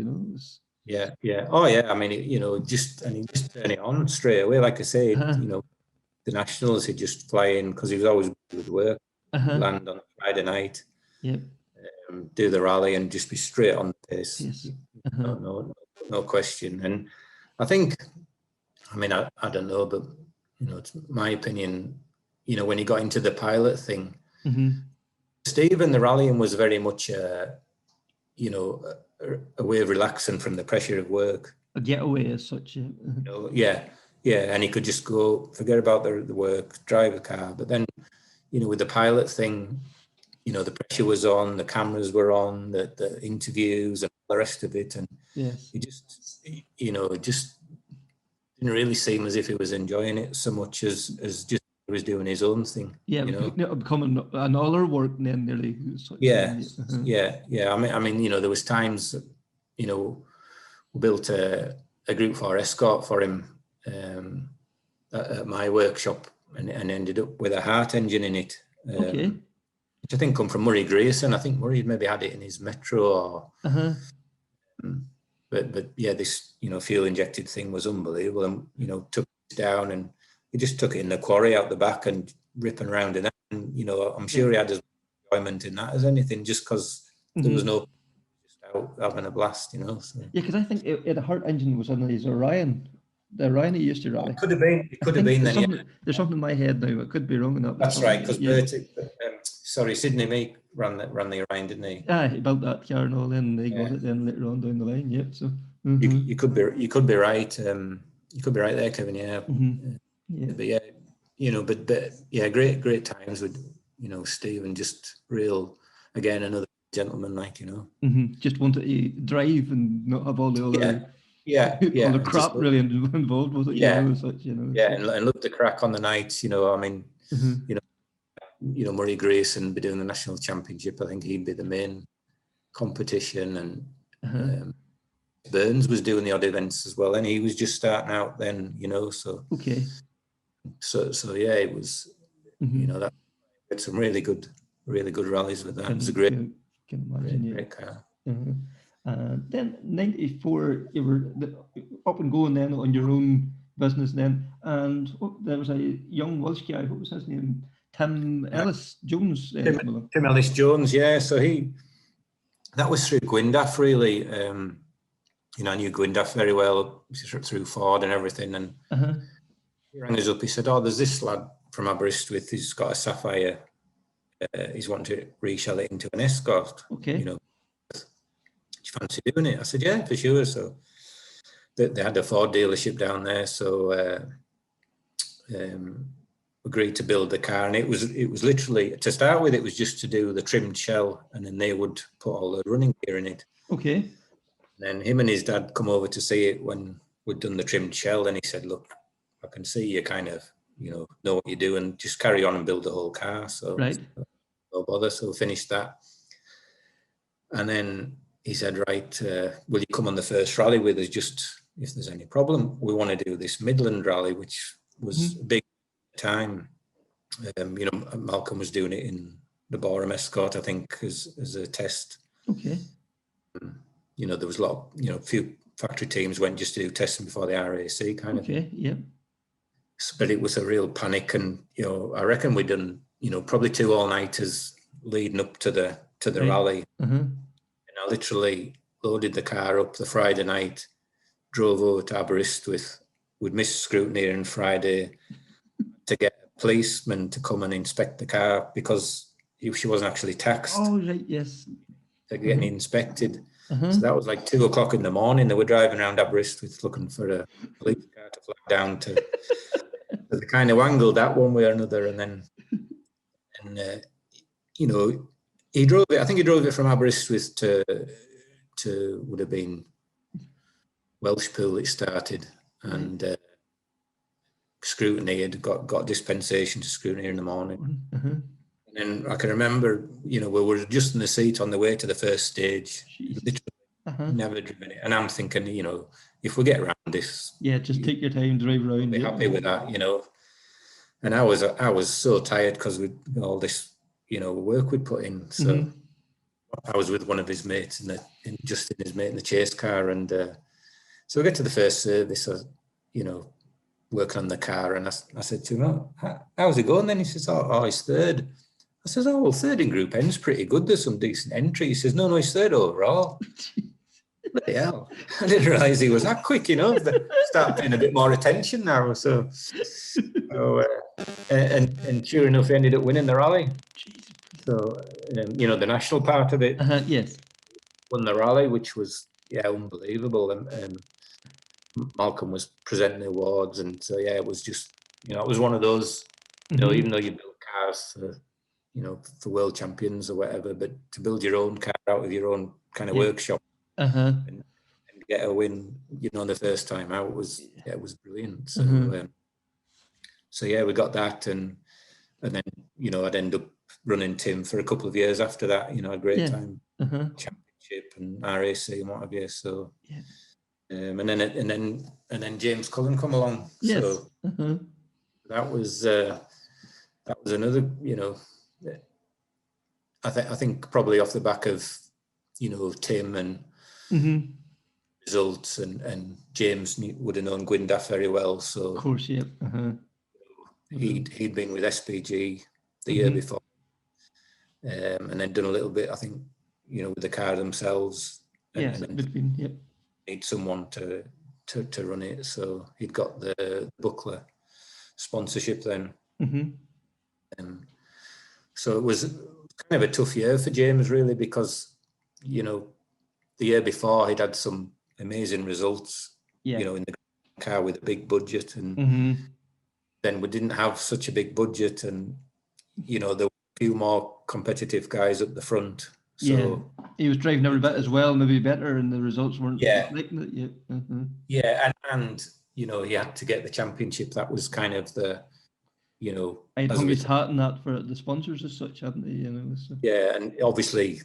S5: Yeah. Oh yeah. I mean, he just turned it on straight away. Like I say, the nationals, he'd just fly in, because he was always good with work. Land on a Friday night. Yep. Do the rally and just be straight on the pace. Yes. No question. And I think, I don't know, but it's my opinion. When he got into the pilot thing, Stephen, the rallying was very much a way of relaxing from the pressure of work.
S2: A getaway as such.
S5: Yeah, and he could just go, forget about the work, drive a car. But then, with the pilot thing, the pressure was on, the cameras were on, the interviews and all the rest of it, and he just, it just didn't really seem as if he was enjoying it so much as just he was doing his own thing. Yeah,
S2: becoming another work then nearly.
S5: Yeah. I mean, there was times, we built a Group 4 Escort for him at my workshop, and ended up with a Hart engine in it. Which I think come from Murray Grayson. I think Murray maybe had it in his Metro. But yeah, this fuel injected thing was unbelievable, and took it down, and he just took it in the quarry out the back and ripping around in that. And I'm sure he had as much enjoyment in that as anything, just because there was no just out having a blast, So.
S2: Yeah, because I think the Hart engine was on his Orion. The Orion he used to rally.
S5: It could have been. It could have been then.
S2: There's something in my head now. I could be wrong on that.
S5: That's right. Because Sidney Meek ran the Orion, didn't he?
S2: He built that car and all. Then they got it. Then later on down the line. Yep. So
S5: you could be right. You could be right there, Kevin. Yeah. But great times with Steve, and just real, again, another gentleman, like,
S2: Just wanted to drive and not have all the other all the crap really involved with it. Such,
S5: and look the crack on the night. I mean, Murray Grayson be doing the national championship. I think he'd be the main competition, and Burns was doing the odd events as well, and he was just starting out then. So
S2: okay.
S5: So yeah, it was. That had some really good rallies with that. It was a great car.
S2: Then 94, you were up and going then on your own business then, and there was a young Welsh guy. What was his name? Tim Ellis Jones.
S5: Tim Ellis Jones. Yeah. So that was through Gwyndaf really. I knew Gwyndaf very well through Ford and everything, and he rang us up. He said, "Oh, there's this lad from Aberystwyth. He's got a Sapphire. He's wanting to reshell it into an Escort.
S2: Okay.
S5: Do you fancy doing it?" I said, "Yeah, for sure." So they had a Ford dealership down there, so agreed to build the car, and it was literally, to start with, it was just to do the trimmed shell, and then they would put all the running gear in it.
S2: Okay.
S5: And then him and his dad come over to see it when we'd done the trimmed shell, and he said, "Look, I can see you kind of know what you're doing, just carry on and build the whole car." So
S2: right.
S5: No bother. So finished that, and then he said, "Right, will you come on the first rally with us? Just if there's any problem, we want to do this Midland rally," which was big time. Malcolm was doing it in the Boreham Escort, I think, as a test.
S2: Okay.
S5: There was a lot of, few factory teams went just to do testing before the RAC kind of thing.
S2: Okay, yeah.
S5: But it was a real panic, and I reckon we'd done probably 2 all-nighters leading up to the rally. And I literally loaded the car up the Friday night, drove over to Aberystwyth. We'd missed scrutiny on Friday to get a policeman to come and inspect the car because she wasn't actually taxed.
S2: Oh, right, yes.
S5: They're getting inspected. So that was like 2 o'clock in the morning. They were driving around Aberystwyth looking for a police car to flag down to. So they kind of wangled that one way or another, and then, he drove it. I think he drove it from Aberystwyth to would have been Welshpool. It started, and scrutiny had got dispensation to scrutiny in the morning. And then I can remember, we were just in the seat on the way to the first stage. Literally never driven it, and I'm thinking, if we get around this,
S2: just take your time, drive around.
S5: Be happy with that, And I was so tired because with all this, work we'd put in. So I was with one of his mates in his mate in the chase car, and so we get to the first service, working on the car, and I said to him, "Oh, how's it going?" Then he says, "Oh, he's third." I says, "Oh, well, third in Group N's pretty good. There's some decent entry." He says, "No, he's third overall." Bloody hell! I didn't realise he was that quick. Start paying a bit more attention now. So and sure enough, he ended up winning the rally. So the national part of it.
S2: Yes.
S5: Won the rally, which was unbelievable, and Malcolm was presenting the awards, and so it was just it was one of those even though you build cars for world champions or whatever, but to build your own car out of your own kind of workshop and get a win the first time out was brilliant. So we got that, and then I'd end up running Tim for a couple of years after that. A great time, championship and RAC and what have you. So and then James Cullen come along.
S2: Yes.
S5: So that was another. I think probably off the back of Tim and results, and James would have known Gwyndaf very well. So
S2: of course,
S5: he'd been with SPG the year before, and then done a little bit, I think, with the car themselves. And need someone to run it. So he'd got the Buckler sponsorship then. So it was kind of a tough year for James, really, because the year before he'd had some amazing results, in the car with a big budget, and then we didn't have such a big budget, and there were a few more competitive guys up the front, So
S2: he was driving every bit as well, maybe better, and the results weren't reflecting it yet.
S5: Yeah, and you know, he had to get the championship. That was kind of the, you know,
S2: I'd hung his hat on that for the sponsors as such, hadn't he? You know. So.
S5: Yeah, and obviously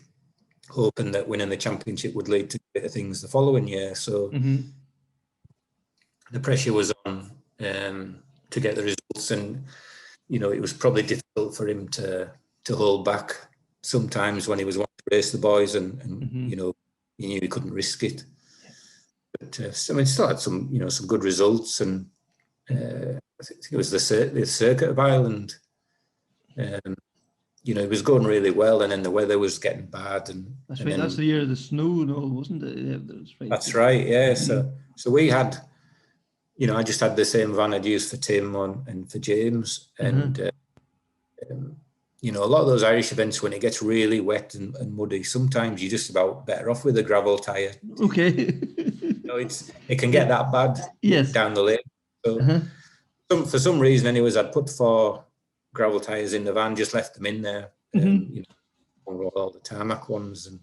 S5: hoping that winning the championship would lead to better things the following year. So the pressure was on to get the results, and you know, it was probably difficult for him to hold back sometimes when he was wanting to race the boys, and you know, he knew he couldn't risk it. But I mean, still had some, you know, some good results, and I think it was the circuit of Ireland. You know, it was going really well, and then the weather was getting bad. And
S2: that's
S5: and
S2: right.
S5: then,
S2: that's the year of the snow and all, wasn't it? Yeah,
S5: that's right. Yeah. So we had, you know, I just had the same van I'd used for Tim and for James, and you know, a lot of those Irish events, when it gets really wet and muddy, sometimes you're just about better off with a gravel tyre.
S2: Okay.
S5: You know, it can get that bad down the lane. So for some reason, anyways, I'd put 4 gravel tyres in the van, just left them in there, you know, all the tarmac ones. And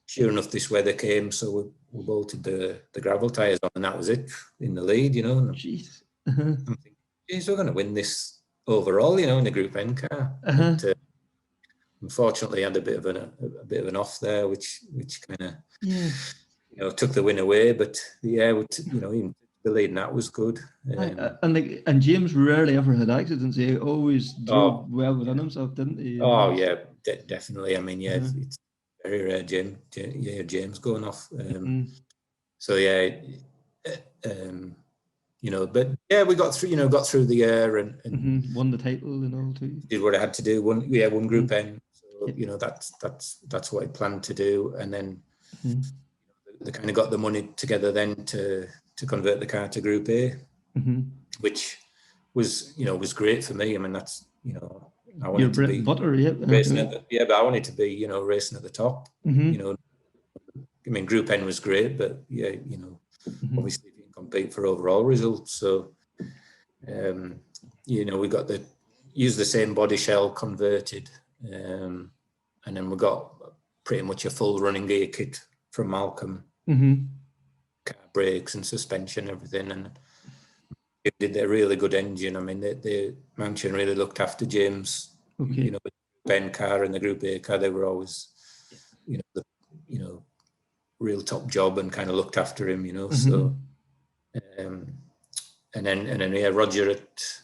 S5: sure enough, this weather came, so we bolted the gravel tyres on, and that was it, in the lead, you know.
S2: Jeez.
S5: I'm thinking, geez, we're going to win this overall, you know, in the Group N car. But, unfortunately, I had a bit of an off there, which kind of you know, took the win away. But yeah, you know, even the lead in that was good.
S2: And James rarely ever had accidents. He always drove well within himself, didn't he?
S5: Oh yeah, definitely. I mean, yeah, it's very rare James going off. So yeah, you know, but yeah, we got through the year and
S2: won the title and all too.
S5: Did what I had to do. Won Group N. So you know, that's what I planned to do, and then they kind of got the money together then to convert the car to Group A, which was, you know, was great for me. I mean, that's, you know, I wanted to be racing but I wanted to be, you know, racing at the top. You know, I mean, Group N was great, but yeah, you know, obviously you can compete for overall results. So, you know, we got used the same body shell, converted, and then we got pretty much a full running gear kit from Malcolm. Car brakes and suspension, everything, and they did a really good engine. I mean, the Mansion really looked after James. You know, the Ben car and the Group A car, they were always, you know, real top job, and kind of looked after him, you know. So, and then yeah, Roger at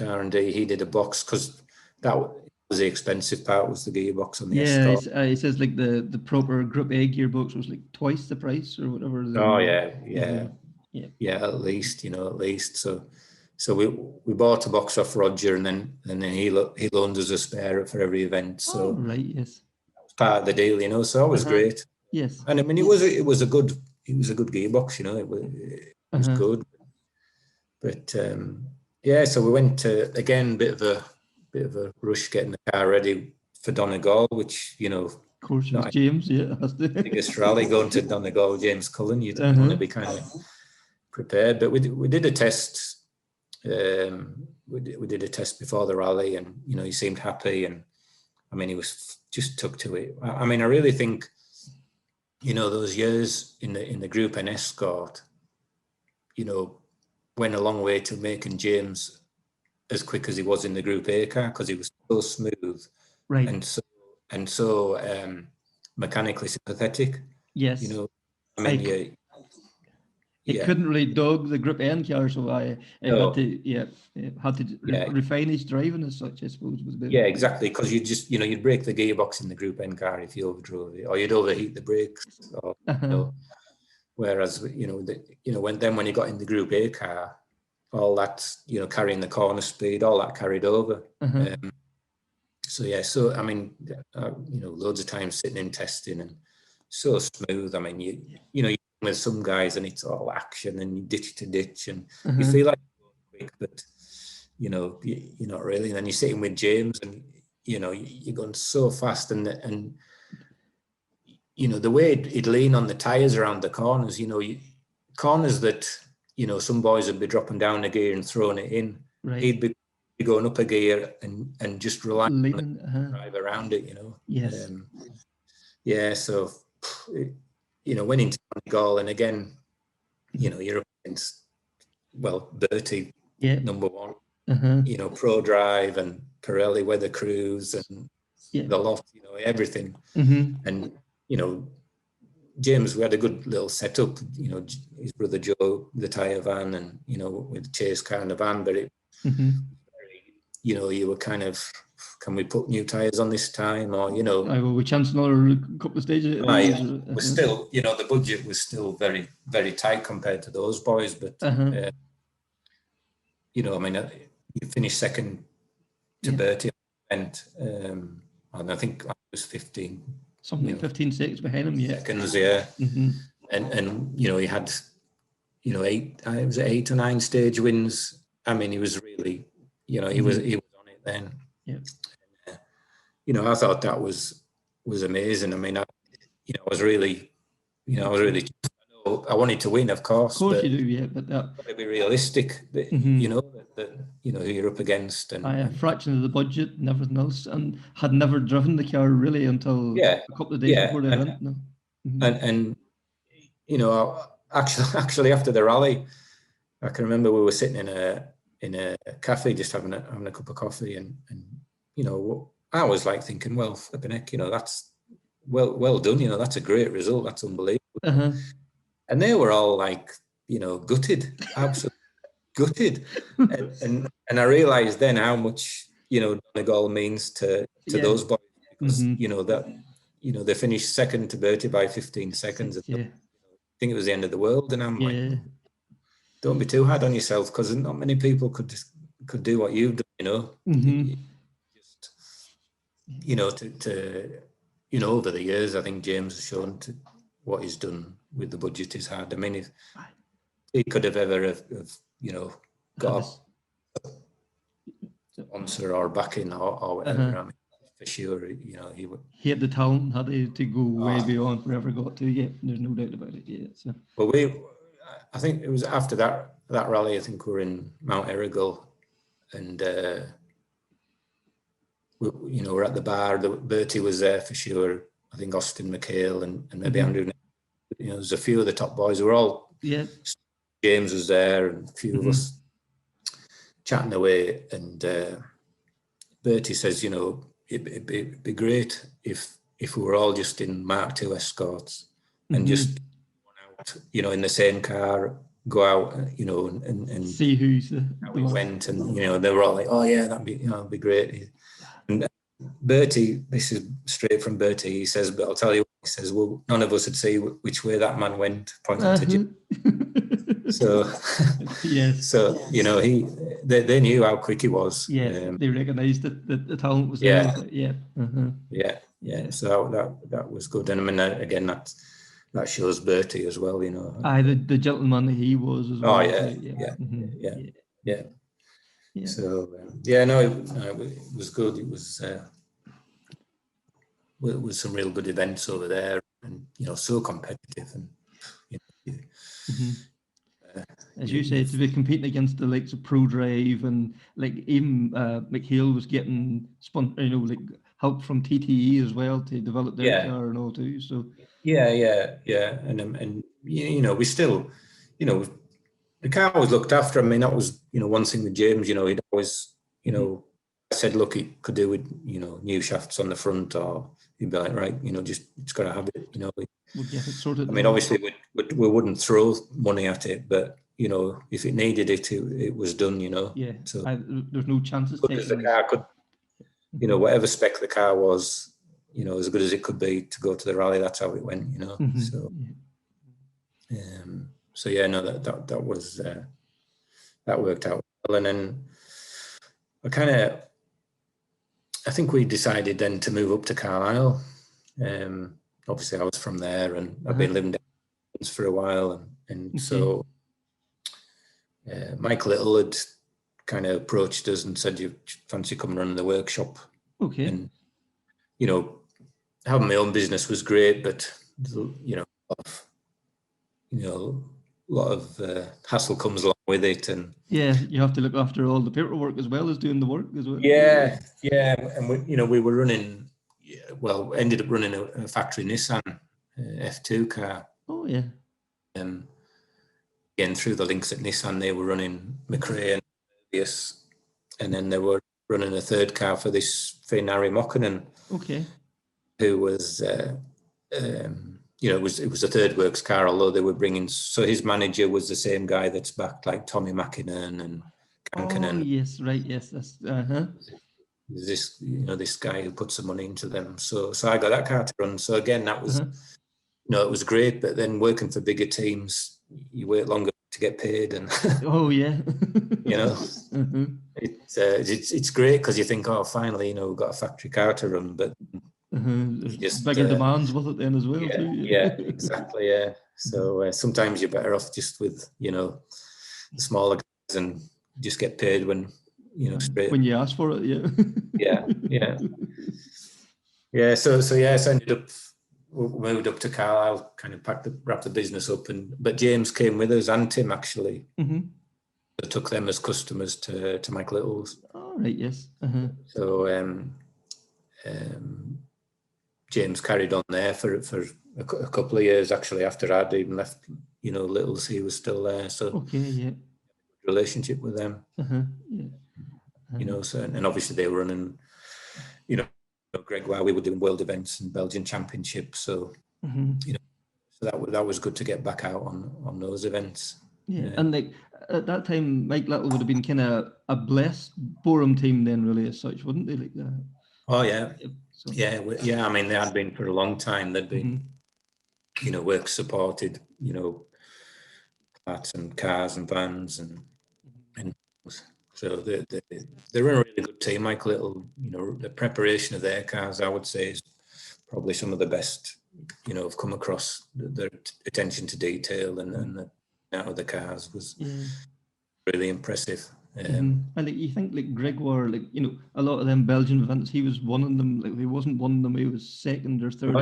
S5: R&D, he did a box, because that was the expensive part, was the gearbox on the Escort.
S2: It says like the proper Group A gearbox was like twice the price or whatever.
S5: Yeah, at least, you know, at least. So we bought a box off Roger, and then he loaned us a spare for every event. So
S2: that was
S5: part of the deal, you know. So that was great.
S2: Yes,
S5: and I mean, it was a good gearbox, you know. It was good, but yeah. So we went to, again, bit of a rush getting the car ready for Donegal, which, you know,
S2: of course, it was James. Yeah,
S5: biggest rally going to Donegal, James Cullen. You want to be kind of prepared, but we did a test. We did a test before the rally, and you know, he seemed happy, and I mean, he was just took to it. I mean, I really think, you know, those years in the Group N Escort, you know, went a long way to making James as quick as he was in the Group A car, because he was so smooth,
S2: right,
S5: and so mechanically sympathetic.
S2: Yes,
S5: you know, I mean,
S2: He couldn't really dog the Group N car, so I had to refine his driving as such, I suppose.
S5: Exactly, because you just, you know, you'd break the gearbox in the Group N car if you overdrove it, or you'd overheat the brakes, or, you know, whereas, you know, when you got in the Group A car, all that, you know, carrying the corner speed, all that carried over. So I mean, you know, loads of times sitting in testing, and so smooth. I mean, you know, with some guys and it's all action and you ditch to ditch, and you feel like you're quick, but you know, you're not really. And then you're sitting with James, and you know, you're going so fast, and you know, the way it'd lean on the tires around the corners, you know, corners that, you know, some boys would be dropping down a gear and throwing it in.
S2: Right.
S5: He'd be going up a gear and just relying on the drive around it, you know.
S2: Yes.
S5: yeah, so, went into Donegal, and again, you're up against, well, Bertie, number one, Prodrive and Pirelli Weather Cruise and the lot, everything. And, James, we had a good little setup, his brother Joe, the tyre van, and, with the chase car and the van, but it, you were kind of, can we put new tyres on this time, or,
S2: we chanced another couple of stages.
S5: Was still, the budget was still very, very tight compared to those boys, but, you finished second to Bertie, and I think I was 15.
S2: Something 15-6 behind him,
S5: seconds, and he had, 8 or 9 stage wins. I mean, he was really, he was on it then. I thought that was amazing. I mean, I was really, I wanted to win, of course.
S2: Of course you do, but that.
S5: Got to be realistic, that, that who you're up against, and
S2: a fraction of the budget and everything else, and had never driven the car really until a couple of days before the event.
S5: And actually after the rally, I can remember we were sitting in a cafe just having a cup of coffee, and I was like thinking, well, flipping heck, that's well done, that's a great result, that's unbelievable. And they were all like, gutted, absolutely gutted. And I realised then how much, Donegal means to those boys, because, they finished second to Bertie by 15 seconds. I think it was the end of the world. And I'm like, don't be too hard on yourself, because not many people could do what you've done, Just, over the years, I think James has shown what he's done with the budget is hard. I mean, if he could have ever got a sponsor or backing or whatever, I mean, for sure,
S2: he had the talent, had to go way beyond wherever got to. There's no doubt about it. So.
S5: Well, I think it was after that rally. I think we were in Mount Errigal, and we're at the bar. Bertie was there for sure. I think Austin McHale and maybe Andrew. There's a few of the top boys. We're all. James was there, and a few of us chatting away. And Bertie says, it'd be great if we were all just in Mark II Escorts and just out, in the same car, go out, and
S2: see who's
S5: how we went, and they were all like, oh yeah, that'd be great. And Bertie, this is straight from Bertie, he says, but I'll tell you what, he says, well, none of us would see which way that man went, pointing to Jim. So, so they knew how quick he was.
S2: They recognised that the talent was there.
S5: So that was good, and I mean, again, that shows Bertie as well.
S2: The gentleman that he was as well.
S5: Oh yeah. So it was good. It was some real good events over there, and so competitive, and
S2: as you say, to be competing against the likes of Prodrive, and like even McHale was getting help from TTE as well to develop their car and all too. So and we still, the car was looked after. I mean, that was one thing with James. He'd always said, look, he could do with new shafts on the front, or he'd be like, right, just got to have it. I mean, obviously we wouldn't throw money at it, but if it needed it, it was done. So there's no chances.
S5: As the car could, whatever spec the car was, as good as it could be to go to the rally. That's how it went. So that was that worked out well. And then I think we decided then to move up to Carlisle. Obviously I was from there, and I've been living there for a while, and so Mike Little had kind of approached us and said, you fancy coming running the workshop? And having my own business was great, but a lot of hassle comes along with it, and
S2: you have to look after all the paperwork as well as doing the work as well.
S5: And we were running well, ended up running a factory Nissan F2 car.
S2: Oh yeah.
S5: Again, through the links at Nissan, they were running McRae and Mercedes, and then they were running a third car for this Ari Makinen.
S2: Okay.
S5: Who was, it was a third works car, although they were bringing. So his manager was the same guy that's backed like Tommi Makinen and Kankinen.
S2: Oh yes, right, yes, that's
S5: This, this guy who put some money into them. So I got that car to run. So again, that was, it was great. But then working for bigger teams, you wait longer to get paid, and
S2: oh yeah,
S5: it's great because you think, oh, finally, we've got a factory car to run, but
S2: just bigger demands with it then as well.
S5: Yeah,
S2: too.
S5: yeah, exactly. Yeah. So sometimes you're better off just with the smaller guys and just get paid when straight
S2: when you ask for it. Yeah.
S5: Yeah. So I ended up moved up to Carlisle, kind of wrapped the business up, but James came with us and Tim actually. I took them as customers to Mike Little's.
S2: Oh right, yes.
S5: So James carried on there for a couple of years actually. After I'd even left, Little's, he was still there. So
S2: okay, yeah.
S5: Relationship with them. So and obviously they were running, Greg, while we were doing world events and Belgian championships. So so that was good to get back out on those events.
S2: Yeah, and like at that time, Mike Little would have been kind of a blessed Borum team then, really, as such, wouldn't they? Like that.
S5: Oh yeah,
S2: so.
S5: yeah. I mean, they had been for a long time. They'd been, work supported, parts and cars and vans and so they're a really good team. Mike Little, the preparation of their cars, I would say, is probably some of the best, I've come across. Their attention to detail and the out of the cars was really impressive.
S2: And like you think like Gregoire, like a lot of them Belgian events, he was one of them. Like he wasn't one of them, he was second or third.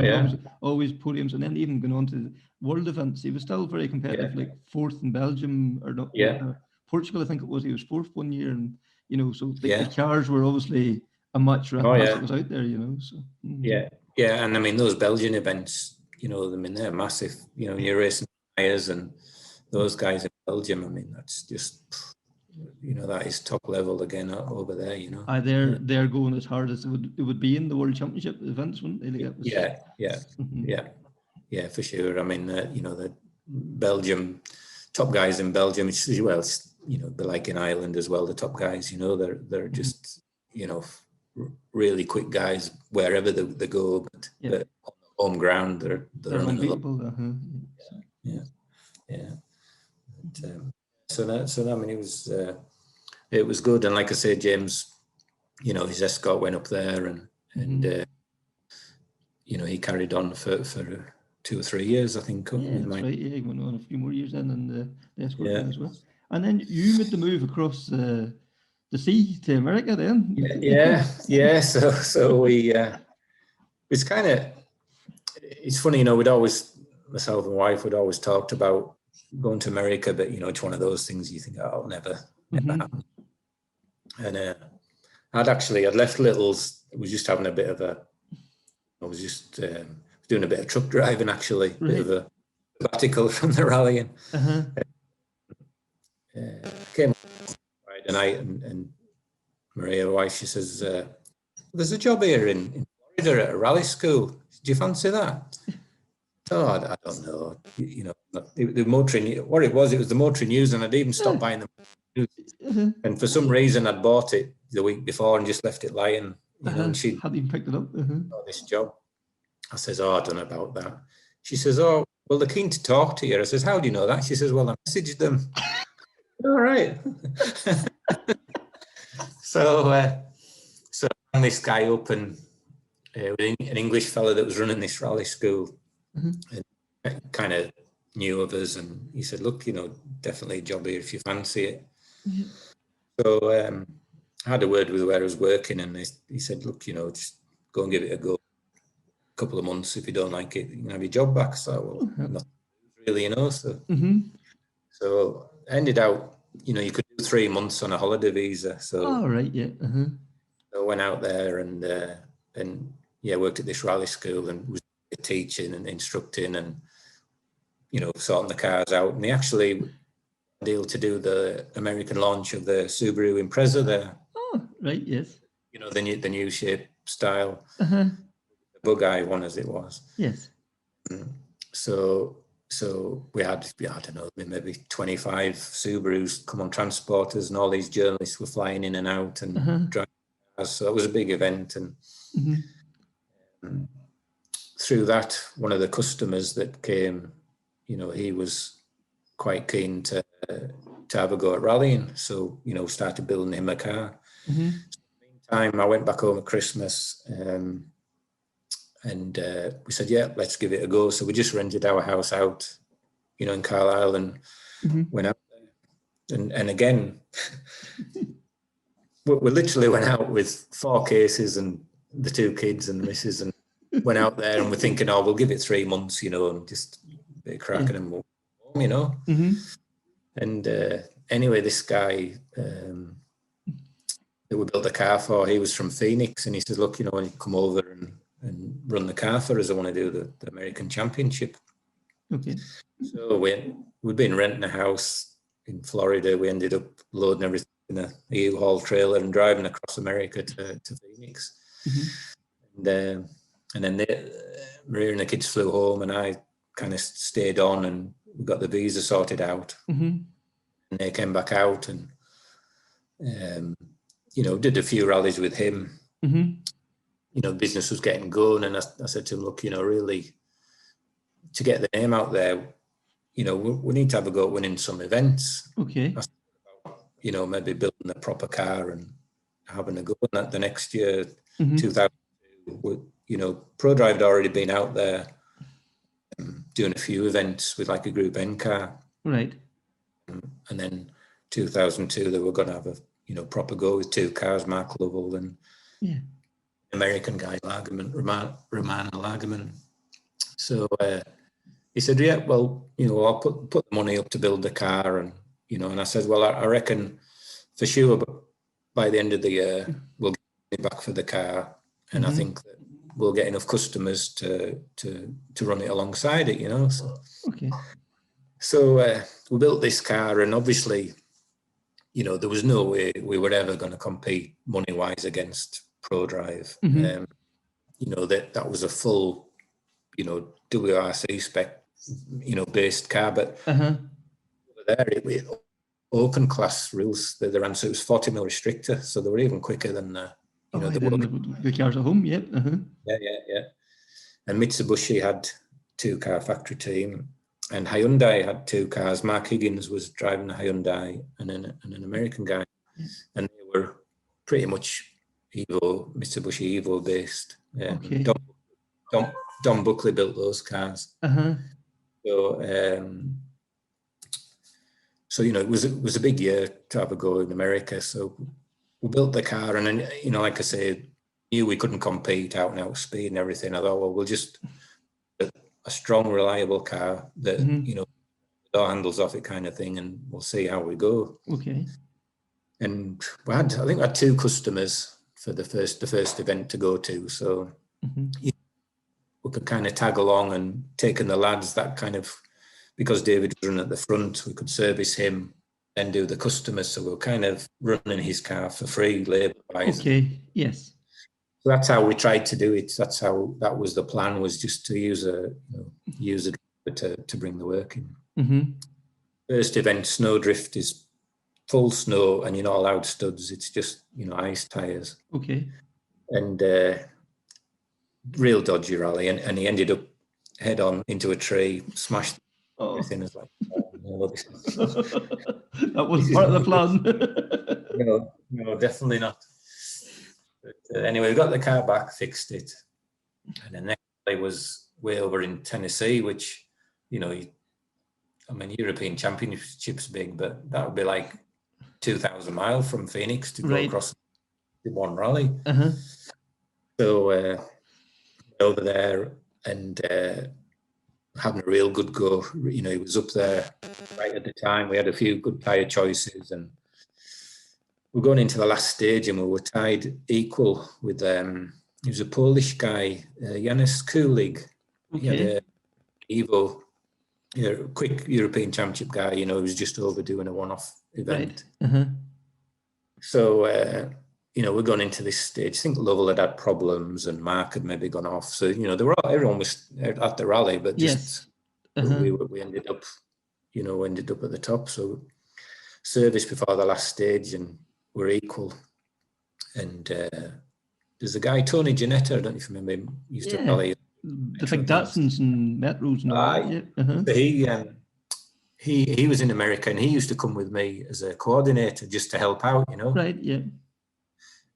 S2: Always podiums, and then even going on to world events, he was still very competitive. Like fourth in Belgium or not? Portugal, I think it was. He was fourth one year, and so the cars were obviously a much that was out there. So
S5: and I mean those Belgian events, they're massive. You're racing tires and those guys in Belgium. I mean that's just. That is top level again over there.
S2: They're going as hard as it would be in the World Championship events, wouldn't they?
S5: Yeah, for sure. I mean, the Belgium top guys in Belgium, they're like in Ireland as well. The top guys, they're just really quick guys wherever they go, but on home ground they're running a lot. So I mean, it was good, and like I say, James, his escort went up there, and he carried on for 2 or 3 years, I think.
S2: Yeah, that's right. Yeah, he went on a few more years then, and the escort as well. And then you made the move across the sea to America, then.
S5: Yeah. So we it's kind of it's funny, we'd always, myself and wife would always talked about going to America, but it's one of those things you think, oh, never happen. And I'd left Little's. I was just having I was just doing a bit of truck driving actually, a bit of a sabbatical from the rallying. Came Friday night, and Maria, wife, she says, "There's a job here in Florida at a rally school. Do you fancy that?" Oh, I don't know. The motoring. What it was the motoring news, and I'd even stopped buying them. And for some reason, I'd bought it the week before and just left it lying. And she
S2: hadn't even picked it up.
S5: This job. I says, "Oh, I don't know about that." She says, "Oh, well, they're keen to talk to you." I says, "How do you know that?" She says, "Well, I messaged them." All right. So this guy up and an English fella that was running this rally school, and kind of knew of us, and he said, "Look, definitely a job here if you fancy it." So I had a word with where I was working, and he said, "Look, just go and give it a go. A couple of months. If you don't like it, you can have your job back." So, well, not really, So, so ended out, you could do 3 months on a holiday visa. So,
S2: right, yeah.
S5: So I went out there and worked at this rally school and was teaching and instructing and, you know, sorting the cars out. And he actually deal to do the American launch of the Subaru Impreza there.
S2: Oh, right, yes.
S5: You know, the new shape style, the bug-eye one as it was.
S2: Yes.
S5: So we had, I don't know, maybe 25 Subarus come on transporters, and all these journalists were flying in and out and driving cars. So it was a big event. And through that, one of the customers that came, you know, he was quite keen to have a go at rallying. So, you know, started building him a car. So in the meantime, I went back home at Christmas and we said, yeah, let's give it a go. So we just rented our house out, you know, in Carlisle, and went out there. And again, we literally went out with 4 cases and the 2 kids and the missus, and went out there, and we're thinking, oh, we'll give it 3 months, you know, and just a bit of cracking and we'll go home, you know. And anyway, this guy that we built a car for, he was from Phoenix, and he said, look, you know, when you come over and run the car for us, I want to do the American Championship. Okay. So we'd been renting a house in Florida. We ended up loading everything in a U-Haul trailer and driving across America to Phoenix. And then Maria and the kids flew home, and I kind of stayed on, and we got the visa sorted out. And they came back out, and you know, did a few rallies with him. You know, business was getting going, and I said to him, look, you know, really, to get the name out there, you know, we need to have a go at winning some events. Okay. You know, maybe building a proper car and having a go. And the next year, 2002, you know, Prodrive had already been out there doing a few events with like a Group N car. Right. And then 2002, they were going to have a, you know, proper go with 2 cars, Mark Lovell and American guy, Lagerman, Roman Lagerman. So he said, yeah, well, you know, I'll put the money up to build the car. And, you know, and I said, well, I reckon for sure, but by the end of the year, we'll get back for the car. And I think that we'll get enough customers to run it alongside it, you know. So, so we built this car, and obviously, you know, there was no way we were ever going to compete money-wise against Prodrive. You know, that was a full, you know, WRC spec, you know, based car, but over there, it open class rules that they ran, so it was 40 mil restrictor, so they were even quicker than you know,
S2: the cars at home. Yeah.
S5: Yeah. And Mitsubishi had 2-car factory team, and Hyundai had 2 cars. Mark Higgins was driving a Hyundai, and an American guy, and they were pretty much Mitsubishi Evo based. Don Buckley built those cars. So you know, it was a big year to have a go in America. So we built the car, and then, you know, like I say, knew we couldn't compete out and out speed and everything. I thought, well, we'll just a strong, reliable car that you know, the door handles off it kind of thing, and we'll see how we go. Okay. And I think we had 2 customers for the first event to go to, so you know, we could kind of tag along and taking the lads, that kind of, because David was running at the front, we could service him and do the customers. So we were kind of running his car for free, labour-wise. Okay, yes. So that's how we tried to do it. That was the plan, was just to use a driver to bring the work in. First event, Snowdrift, is full snow, and you're not allowed studs. It's just, you know, ice tyres. Okay. And real dodgy rally, and he ended up head on into a tree, smashed everything. As like, oh, no,
S2: that was part of the plan.
S5: No, definitely not. But anyway, we got the car back, fixed it, and the next day was way over in Tennessee, which, you know, I mean, European Championship's big, but that would be like 2,000 miles from Phoenix to go across one rally. So over there and having a real good go. You know, he was up there right at the time. We had a few good tyre choices, and we're going into the last stage, and we were tied equal with he was a Polish guy, Janusz Kulig. He had a Evo, quick European Championship guy. He was just over doing a one-off event.
S2: Right.
S5: So, we're going into this stage. I think Lovell had problems and Mark had maybe gone off. So, everyone was at the rally, but just we ended up, at the top. So, service before the last stage and we're equal. And there's a guy, Tony Janetta, I don't know if you remember him, used to rally.
S2: The big Datsuns and Metros and all that.
S5: He was in America and he used to come with me as a coordinator just to help out,
S2: Right, yeah.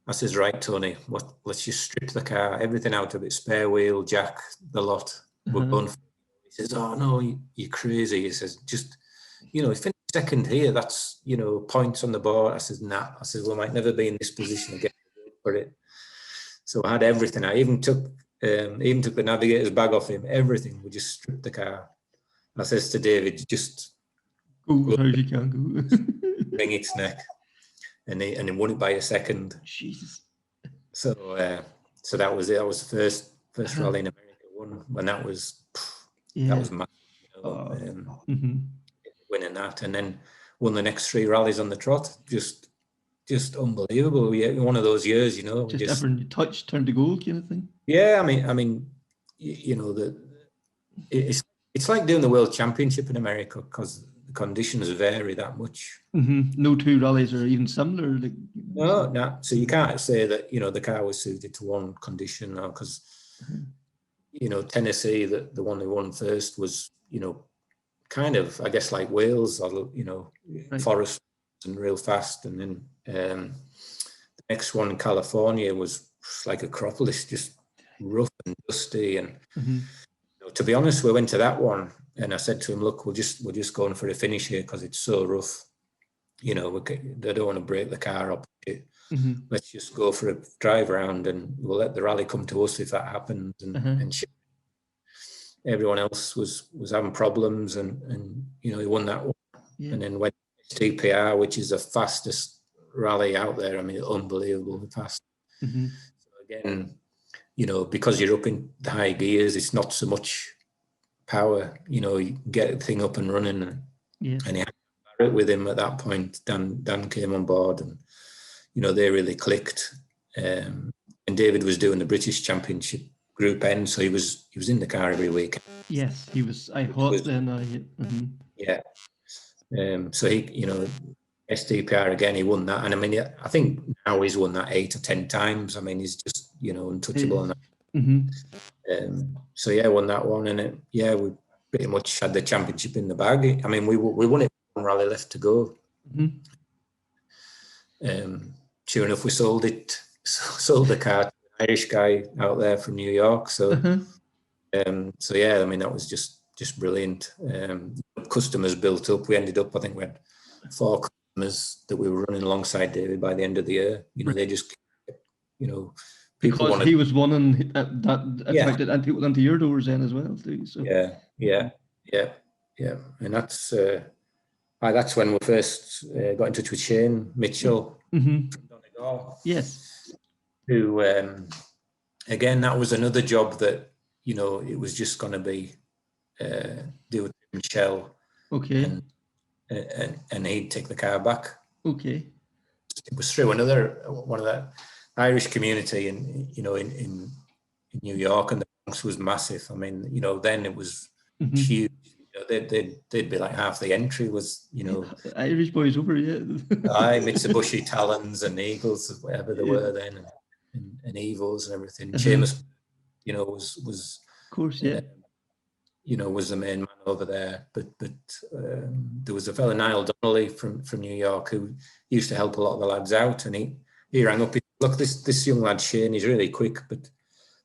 S5: I says, right, Tony, let's just strip the car, everything out of it, spare wheel, jack, the lot. We're going for it. He says, oh, no, you're crazy. He says, just, he finished second here. That's, points on the board. I says, nah. I says, well, I might never be in this position again for it. So I had everything. I even took the navigator's bag off him, everything. We just stripped the car. I says to David, just
S2: go how you can go.
S5: Wring its neck. And he won it by a second.
S2: Jesus.
S5: So that was it. That was the first rally in America won. And that was massive. Winning that, and then won the next 3 rallies on the trot. Just unbelievable. One of those years,
S2: just every touch turned to gold kind of thing.
S5: Yeah, I mean, it's like doing the World Championship in America because the conditions vary that much.
S2: No 2 rallies are even similar.
S5: No. So you can't say that the car was suited to one condition now because Tennessee, the one they won first was kind of, I guess, like Wales or
S2: right.
S5: Forest and real fast, and then the next one in California was like Acropolis, just rough and dusty. And to be honest, we went to that one, and I said to him, "Look, we're just going for a finish here because it's so rough. They don't want to break the car up. Let's just go for a drive around, and we'll let the rally come to us if that happens." And everyone else was having problems, and he won that one, and then went STPR, which is the fastest rally out there. I mean, unbelievably fast. So again, because you're up in the high gears, it's not so much power. You get the thing up and running, and he had Barrett with him at that point. Dan came on board, and they really clicked. And David was doing the British Championship Group N, so he was in the car every week.
S2: Yes, he was. I hot then.
S5: Yeah. So he, STPR again, he won that, and I mean, I think now he's won that 8 or 10 times. I mean, he's just untouchable. So yeah, won that one, and we pretty much had the championship in the bag. I mean, we won it. One rally left to go. Sure enough, we sold the car to an Irish guy out there from New York. So yeah, I mean, that was just brilliant. Customers built up. We ended up, I think we had 4 customers that we were running alongside David by the end of the year. They just, people
S2: because
S5: wanted,
S2: he was one and that attracted and people into your doors then as well too. So
S5: yeah. And that's when we first got in touch with Shane Mitchell from Donegal.
S2: Yes.
S5: Who again, that was another job that it was just going to be do with Michelle.
S2: Okay.
S5: And he'd take the car back.
S2: Okay.
S5: It was through one of the Irish community in New York, and the Bronx was massive. I mean, then it was huge. They'd be like half the entry was,
S2: Irish boys over,
S5: Mitsubishi Talons and Eagles, whatever they were then, and Evos and everything. Seamus, was
S2: of course,
S5: was the main man over there. But there was a fella, Niall Donnelly from New York, who used to help a lot of the lads out, and he rang up. Look, this young lad Shane, he's really quick, but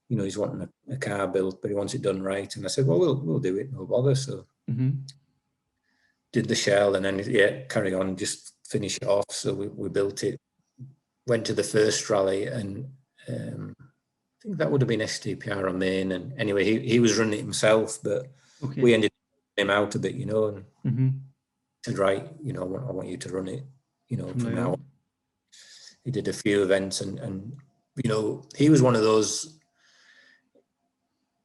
S5: he's wanting a car built, but he wants it done right. And I said, well, we'll do it, no bother. So did the shell, and then carry on, just finish it off. So we built it, went to the first rally, and I think that would have been STPR on main. And anyway, he was running it himself, but we ended up him out a bit, and said, right, I want you to run it, from now on. He did a few events, and you know, he was one of those,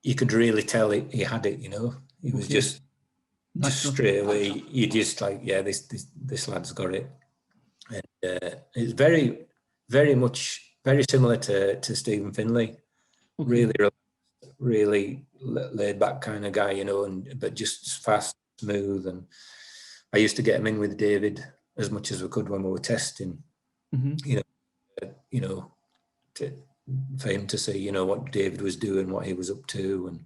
S5: you could really tell he had it, you know. He was just straight away, you just like, yeah, this lad's got it. And it's very, very much, very similar to Stephen Finlay. Really, really laid back kind of guy, you know, but just fast, smooth. And I used to get him in with David as much as we could when we were testing, you know, for him to see, you know, what David was doing, what he was up to, and,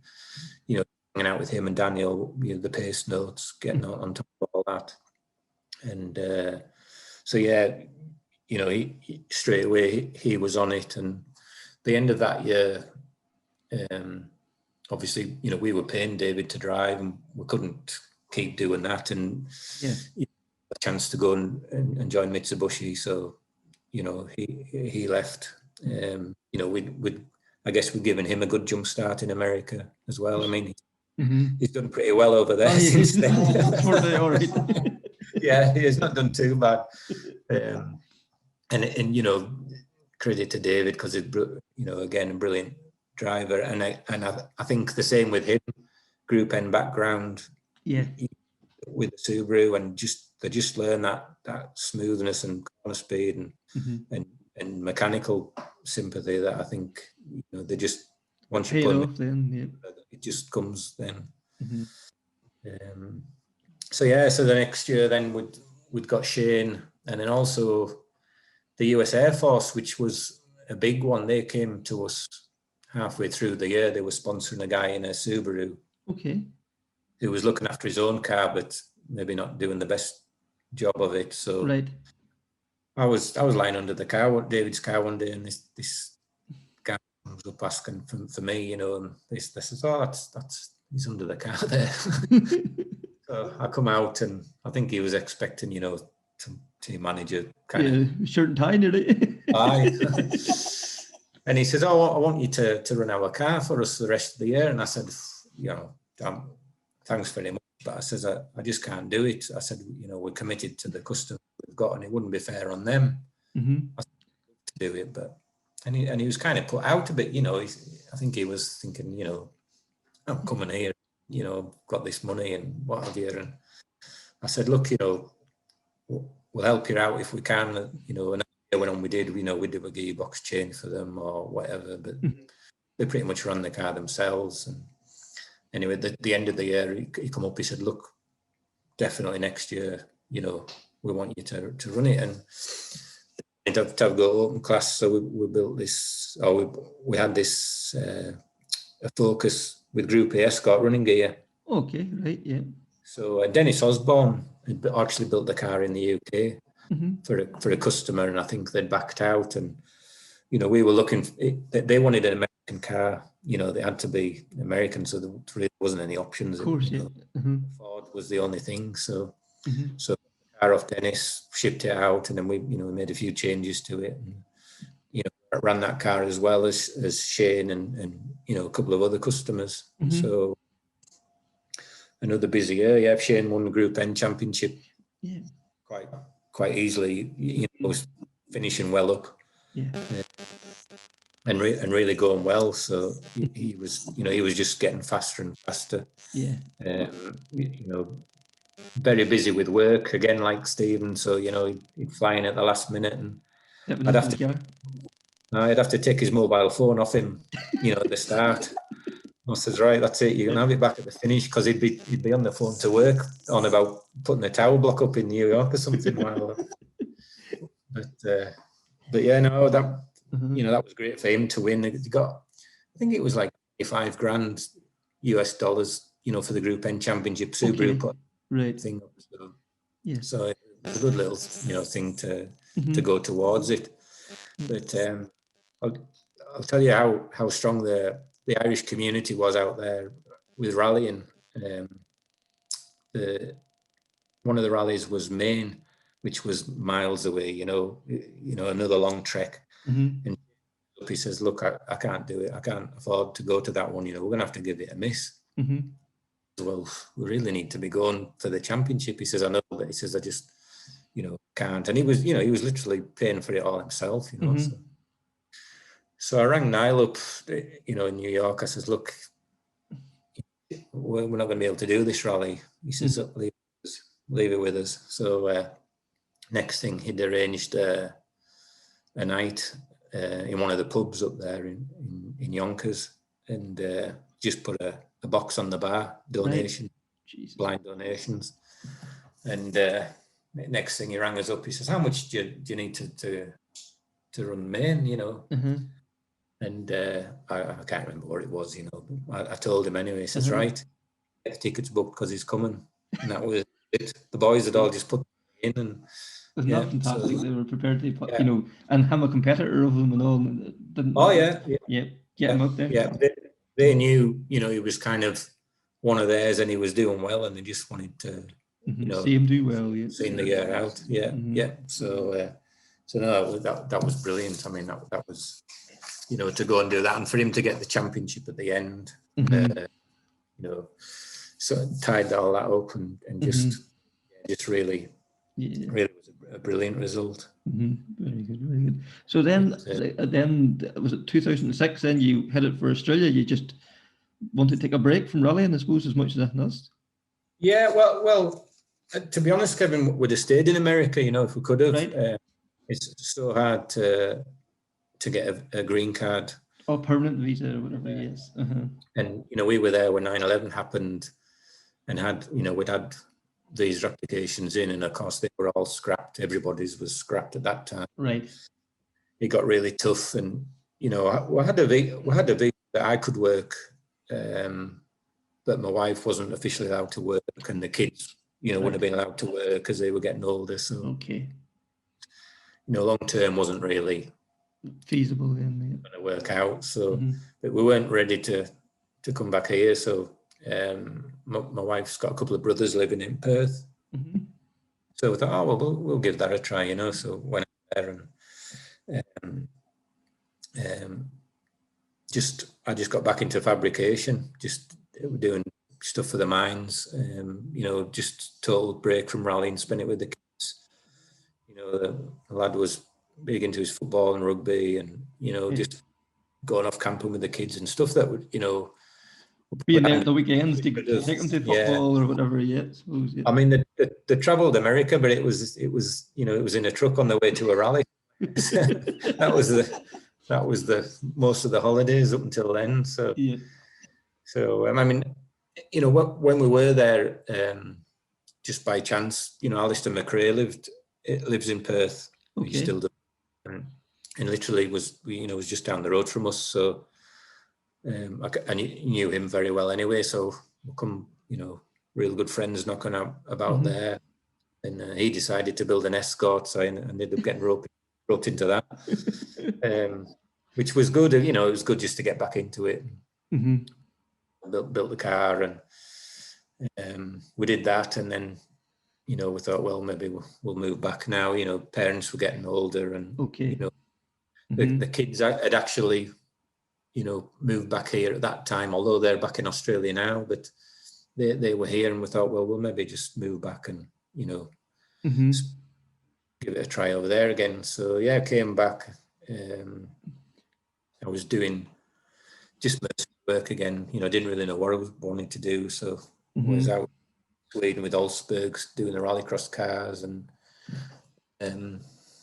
S5: you know, hanging out with him and Daniel, you know, the pace notes, getting on top of all that. And so, yeah, you know, he straight away, he was on it. And the end of that year, obviously, you know, we were paying David to drive and we couldn't keep doing that. And you know, a chance to go and join Mitsubishi. So, you know, he left. You know, I guess we've given him a good jump start in America as well. I mean, he's done pretty well over there since then. Yeah, he has not done too bad. And you know, credit to David because he's, you know, again, a brilliant driver. And I think the same with him, Group N background, with the Subaru, and they just learn that smoothness and corner speed and mechanical sympathy that I think, you know, they just, once you put off, then it just comes then. So the next year then we'd got Shane, and then also the US Air Force, which was a big one. They came to us halfway through the year. They were sponsoring a guy in a Subaru, who was looking after his own car, but maybe not doing the best job of it. So I was lying under the car, David's car one day, and this guy comes up asking for me, you know, and this says, oh, that's he's under the car there. So I come out, and I think he was expecting, you know, some team manager kind of
S2: shirt and tie, nearly.
S5: Aye. And he says, oh, I want you to run our car for us the rest of the year. And I said, you know, thanks very much, but I says, I just can't do it. I said, you know, we're committed to the customer we've got, and it wouldn't be fair on them. I said, to do it, but and he was kind of put out a bit, you know. I think he was thinking, you know, I'm coming here, you know, got this money and what have you. And I said, look, you know, we'll help you out if we can, you know. And when we did, you know, we did a gearbox change for them or whatever, but they pretty much ran the car themselves. And anyway, at the end of the year, he come up, he said, look, definitely next year, you know, we want you to run it. And to have go open class, so we built this, or we had this a Focus with Group A Escort running gear.
S2: Okay, right, yeah.
S5: So Dennis Osborne had actually built the car in the UK for a customer, and I think they'd backed out. And, you know, we were looking, they wanted an American car, you know, they had to be American, so there really wasn't any options.
S2: Of course,
S5: you know, Ford was the only thing. So the car off Dennis, shipped it out, and then we made a few changes to it, and, you know, ran that car as well as Shane and you know, a couple of other customers. So another busy year. Yeah, Shane won the Group N championship quite easily. You know, was finishing well up, and really going well. So he was, you know, he was just getting faster and faster. You know, very busy with work again, like Stephen. So, you know, he'd fly in at the last minute, and I'd have to take his mobile phone off him, you know, at the start. I says, right, that's it. You can have it back at the finish, because he'd be on the phone to work on about putting a tower block up in New York or something. But yeah, no, that you know, that was great for him to win. He got, I think it was like $5,000 US, you know, for the Group N championship. Subaru put thing up. So it was a good little, you know, thing to go towards it. But I'll tell you how strong the Irish community was out there with rallying. One of the rallies was Maine, which was miles away, you know, another long trek. And he says, look, I can't do it. I can't afford to go to that one. You know, we're going to have to give it a miss. Well, we really need to be going for the championship. He says, I know, but he says, I just, you know, can't. And he was, you know, he was literally paying for it all himself, you know. So I rang Niall up, you know, in New York. I says, look, we're not going to be able to do this rally. He says, leave it with us. So next thing, he'd arranged a night in one of the pubs up there in Yonkers, and just put a box on the bar, donation, blind donations. And next thing, he rang us up. He says, how much do you need to run Maine, you know? And I can't remember what it was, you know. But I told him anyway. He says, right, get the tickets booked because he's coming. And that was it. The boys had all just put in, and
S2: wasn't that fantastic? They were prepared to put, you know, and have a competitor of them and all. Get him up there.
S5: Yeah, they knew, you know, he was kind of one of theirs, and he was doing well, and they just wanted to, you know,
S2: see him do well.
S5: Seeing the year out. So no, that was brilliant. I mean, that was, you know, to go and do that, and for him to get the championship at the end, you know, so tied all that up, and just really was a brilliant result.
S2: Very good, very good. So then was it 2006? Then you headed for Australia. You just wanted to take a break from rallying, I suppose, as much as anything else.
S5: Yeah, well, to be honest, Kevin, we'd have stayed in America, you know, if we could have.
S2: Right.
S5: It's so hard to get a green card.
S2: Or permanent visa or whatever it is.
S5: And, you know, we were there when 9/11 happened, and we'd had these applications in, and of course they were all scrapped. Everybody's was scrapped at that time.
S2: Right.
S5: It got really tough, and, you know, we had a visa that I could work, but my wife wasn't officially allowed to work, and the kids, you know, wouldn't have been allowed to work because they were getting older. So,
S2: okay,
S5: you know, long term wasn't really
S2: feasible then.
S5: Going to work out. So, but we weren't ready to come back here. So, my wife's got a couple of brothers living in Perth. So we thought, oh well, we'll give that a try, you know. So went there, and I just got back into fabrication, just doing stuff for the mines, you know, just total break from rallying, spent it with the kids. You know, the lad was big into his football and rugby, and, you know, just going off camping with the kids and stuff that would, you know,
S2: being there at the weekends to take them to football or whatever. Suppose,
S5: I mean, they travelled America, but it was you know, it was in a truck on the way to a rally. that was the most of the holidays up until then. So I mean, you know, when we were there, just by chance, you know, Alistair McRae lives in Perth.
S2: Okay.
S5: He still does, and literally was just down the road from us. So I knew him very well anyway. So we come, you know, real good friends knocking about there. And he decided to build an escort, so I ended up getting roped into that, which was good. You know, it was good just to get back into it. Built the car, and we did that, and then, you know, we thought, well, maybe we'll move back now. You know, parents were getting older, and you know, the kids had actually, you know, moved back here at that time, although they're back in Australia now, but they were here, and we thought, well, we'll maybe just move back and, you know, give it a try over there again. So yeah, I came back. I was doing just work again, you know, didn't really know what I was wanting to do. So I was out in Sweden with Olsbergs doing the rallycross cars, and I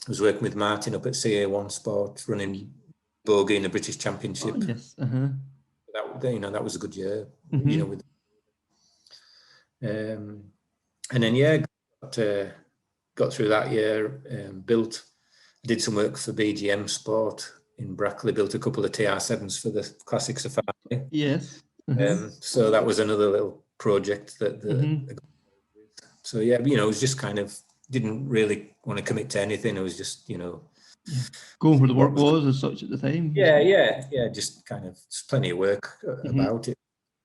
S5: was working with Martin up at CA1 Sport, running bogey in the British Championship.
S2: Oh, yes.
S5: That, you know, that was a good year, you know, with and then got through that year, did some work for BGM Sport in Brackley, built a couple of TR7s for the Classic Safari.
S2: Yes.
S5: So that was another little project that so yeah, you know, it was just kind of, didn't really want to commit to anything. It was just, you know,
S2: going where the work was as such at the time.
S5: Yeah, just kind of, just plenty of work about it,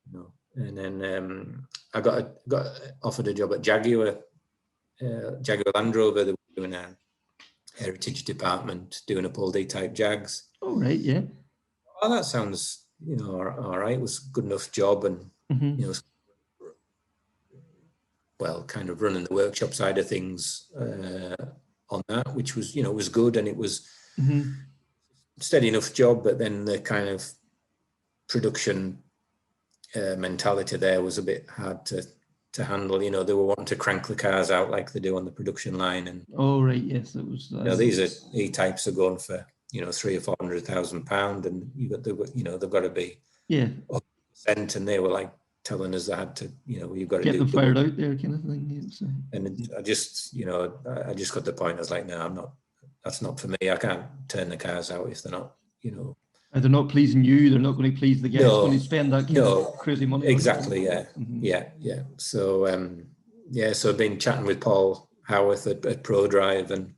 S5: you know. And then I got offered a job at Jaguar Land Rover. They were doing a heritage department, doing up all D type Jags.
S2: Oh right, yeah.
S5: Oh, that sounds, you know, all right. It was a good enough job, and you know, well, kind of running the workshop side of things on that, which was, you know, was good, and it was steady enough job, but then the kind of production mentality there was a bit hard to handle. You know, they were wanting to crank the cars out like they do on the production line, and
S2: Yes, it was.
S5: You know, these are E-types are going for, you know, £300,000 or £400,000, and they've got to be 100%, and they were like telling us they had to, you know, you've got to
S2: get them fired out there, kind of thing. So.
S5: And I just got the point. I was like, no, I'm not. That's not for me. I can't turn the cars out if they're not, you know.
S2: And they're not pleasing you. They're not going to please the guys when you spend that kind of crazy money.
S5: Exactly. Yeah. So so I've been chatting with Paul Howarth at Prodrive, and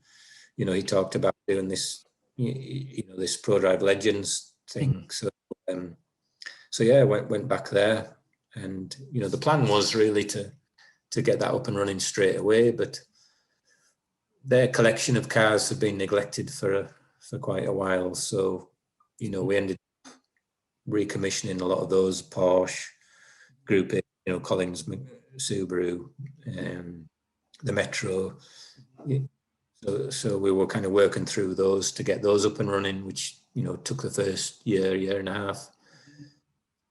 S5: you know, he talked about doing this, you know, this Prodrive Legends thing. So I went back there, and you know, the plan was really to get that up and running straight away, but their collection of cars have been neglected for quite a while. So, you know, we ended up recommissioning a lot of those Porsche, Group A, you know, Collins, Subaru, the Metro. So we were kind of working through those to get those up and running, which, you know, took the first year and a half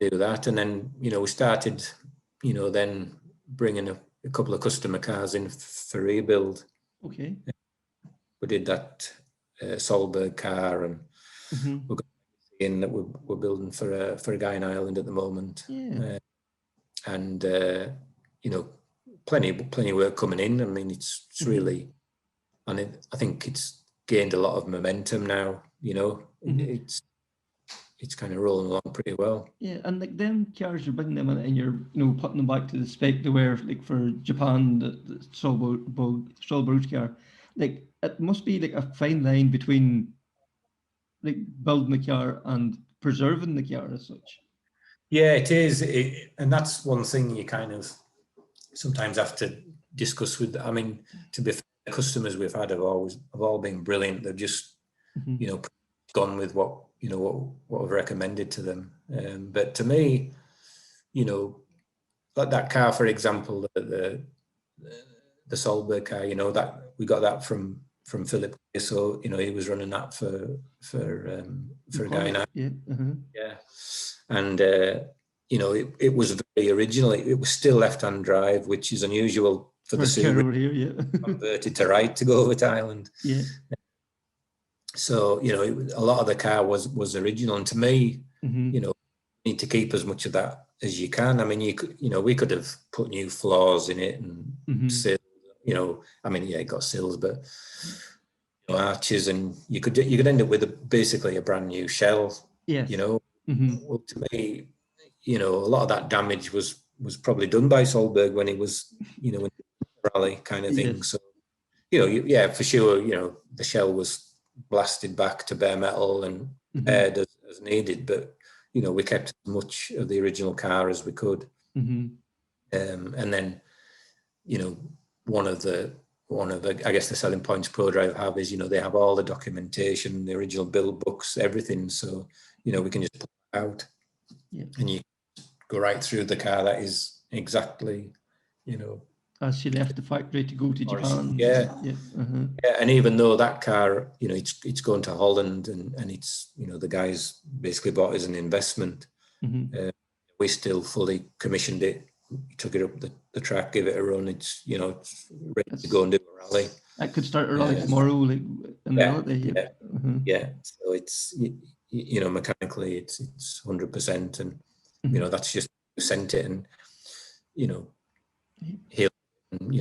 S5: to do that. And then, you know, we started, you know, then bringing a couple of customer cars in for rebuild.
S2: Okay.
S5: We did that Solberg car, and we're in that we're building for a guy in Ireland at the moment.
S2: Yeah.
S5: You know, plenty of work coming in. I mean, it's really, and I think it's gained a lot of momentum now. You know, it's kind of rolling along pretty well.
S2: Yeah, and like them cars, you're bringing them in and you're, you know, putting them back to the spec they were, like for Japan, the Solberg's car. Like, it must be like a fine line between like building the car and preserving the car as such.
S5: Yeah, it is, and that's one thing you kind of sometimes have to discuss with. I mean, to be fair, the customers we've had have all been brilliant. They've just, you know, gone with what we've recommended to them. But to me, you know, like that car, for example, the Solberg car, you know, that we got that from Philip. So, you know, he was running that for a guy now. Yeah. And you know, it was very original. It was still left-hand drive, which is unusual for the Subaru. Converted to right to go over to Ireland.
S2: Yeah.
S5: So, you know, a lot of the car was original, and to me, you know, you need to keep as much of that as you can. I mean, we could have put new floors in it and sills, you know. I mean, yeah, it got sills, but you know, arches, and you could end up with basically a brand new shell.
S2: Yeah.
S5: You know, well, to me, you know, a lot of that damage was probably done by Solberg when it was, you know, in the rally kind of thing. So, you know, yeah, for sure, you know, the shell was blasted back to bare metal and aired as needed, but you know, we kept as much of the original car as we could. And then, you know, one of the I guess the selling points Prodrive have is, you know, they have all the documentation, the original build books, everything. So, you know, we can just pull it out and you go right through the car. That is exactly, you know,
S2: as she left the factory to go to Japan.
S5: Yeah. And even though that car, you know, it's going to Holland, and it's, you know, the guys basically bought it as an investment. We still fully commissioned it, took it up the track, gave it a run. It's, you know, it's ready to go and do a rally.
S2: That could start a rally tomorrow, like in reality.
S5: So it's, you know, mechanically it's 100%, and you know, that's just sent it, and you know,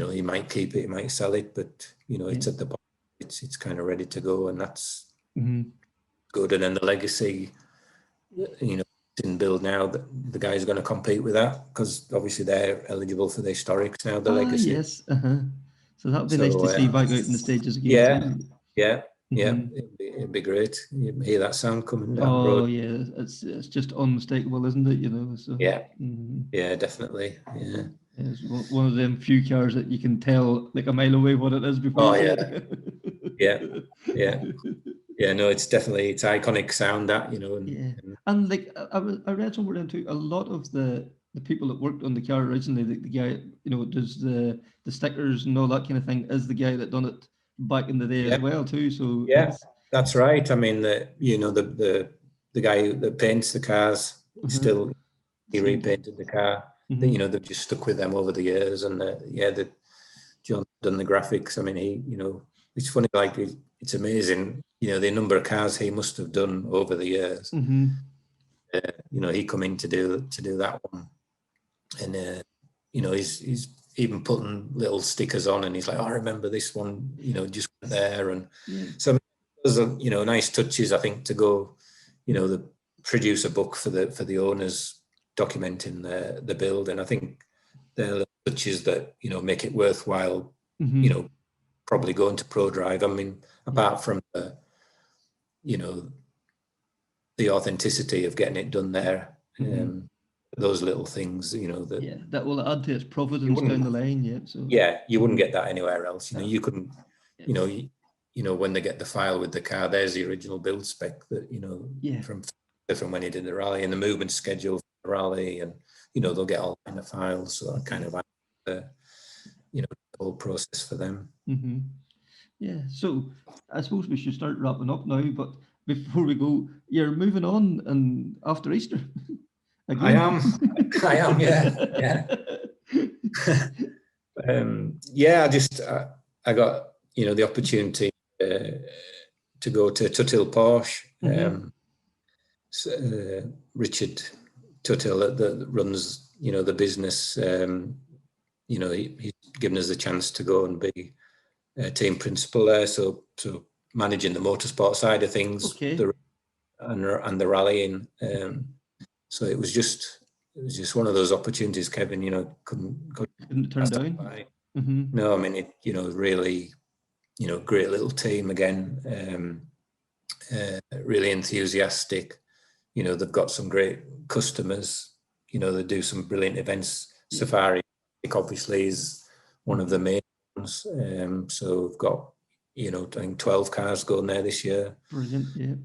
S5: he might keep it, he might sell it, but you know, it's at the point, it's kind of ready to go, and that's good. And then the legacy, you know, in build now, that the guys are going to compete with that, because obviously they're eligible for the historics now, the legacy.
S2: Yes. So that would be nice to see back out in the stages again. It'd be great. You hear that sound coming down the road. Yeah, it's just unmistakable, isn't it? You know. So
S5: yeah, definitely. Yeah.
S2: It's one of them few cars that you can tell like a mile away what it is before.
S5: No, it's iconic sound, that, you know.
S2: And like I read somewhere down too, a lot of the people that worked on the car originally, the guy, you know, does the stickers and all that kind of thing, is the guy that done it back in the day as well too. So
S5: That's right. I mean, the guy that paints the cars still, he repainted the car. They've just stuck with them over the years, and John's done the graphics. I mean, it's funny, like it's amazing, the number of cars he must have done over the years. He come in to do that one, and he's even putting little stickers on, and he's like, I remember this one, just went there, and so those are nice touches, I think, to go, produce a book for the owners documenting the build, and I think they're little touches that make it worthwhile, probably going to Prodrive. I mean, apart from the authenticity of getting it done there, those little things,
S2: that will add to its providence down the line.
S5: You wouldn't get that anywhere else. You couldn't, when they get the file with the car, there's the original build spec that from when he did the rally, and the movement schedule for the rally, and they'll get all in the files. So that kind of the whole process for them.
S2: So I suppose we should start wrapping up now, but before we go, you're moving on and after Easter.
S5: I am, yeah. I got the opportunity to go to Tuthill Porsche. Richard Tuthill that runs the business. He's given us the chance to go and be team principal there. So managing the motorsport side of things, and the rallying. So it was just one of those opportunities, Kevin. Couldn't
S2: turn down.
S5: No, I mean, really, great little team again. Really enthusiastic. They've got some great customers. They do some brilliant events. Safari, obviously, is one of the main ones. So we've got, I think 12 cars going there this year.
S2: Brilliant, yeah.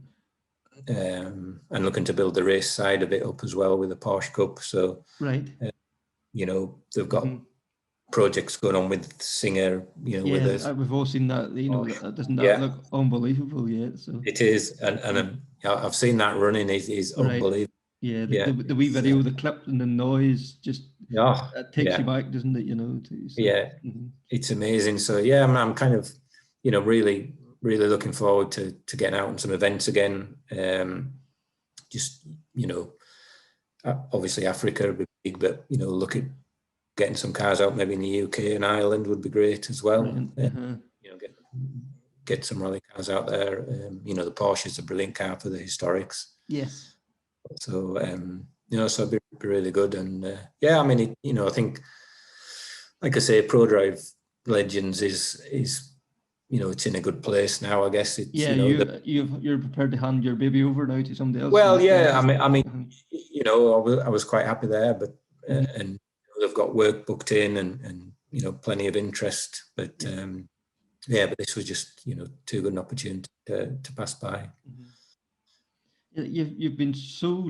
S5: And looking to build the race side of it up as well with the Porsche Cup. So, they've got projects going on with Singer.
S2: We've all seen that. Doesn't that look unbelievable yet? So
S5: it is, and I've seen that running. Is unbelievable.
S2: Yeah, the wee video, the clip and the noise, just it takes you back, doesn't it?
S5: It's amazing. So I'm kind of, really looking forward to getting out on some events again. Obviously Africa would be big, but look at getting some cars out maybe in the UK and Ireland would be great as well. Get some rally cars out there. The Porsche is a brilliant car for the historics.
S2: Yes.
S5: So so it'd be really good. And I mean, I think, like I say, Prodrive Legends is it's in a good place now, I guess. It's,
S2: you're prepared to hand your baby over now to somebody else.
S5: Well, I mean, I was quite happy there, but and they've got work booked in and plenty of interest, but but this was just too good an opportunity to pass by.
S2: You've been so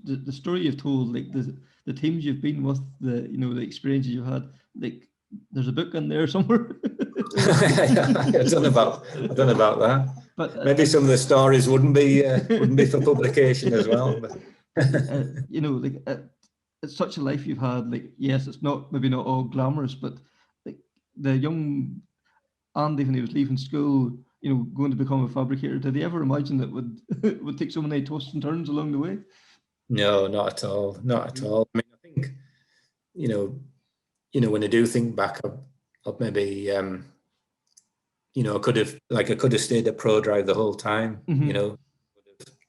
S2: the story you've told, like the teams you've been with, the experiences you've had, like there's a book in there somewhere.
S5: I don't know about that, but maybe some of the stories wouldn't be for publication as well. But.
S2: It's such a life you've had. Like, yes, it's maybe not all glamorous, but like the young Andy, when he was leaving school, going to become a fabricator, did he ever imagine that would take so many twists and turns along the way?
S5: No, not at all. Not at all. I mean, I think, when I do think back, I've maybe, I could have stayed at Prodrive the whole time.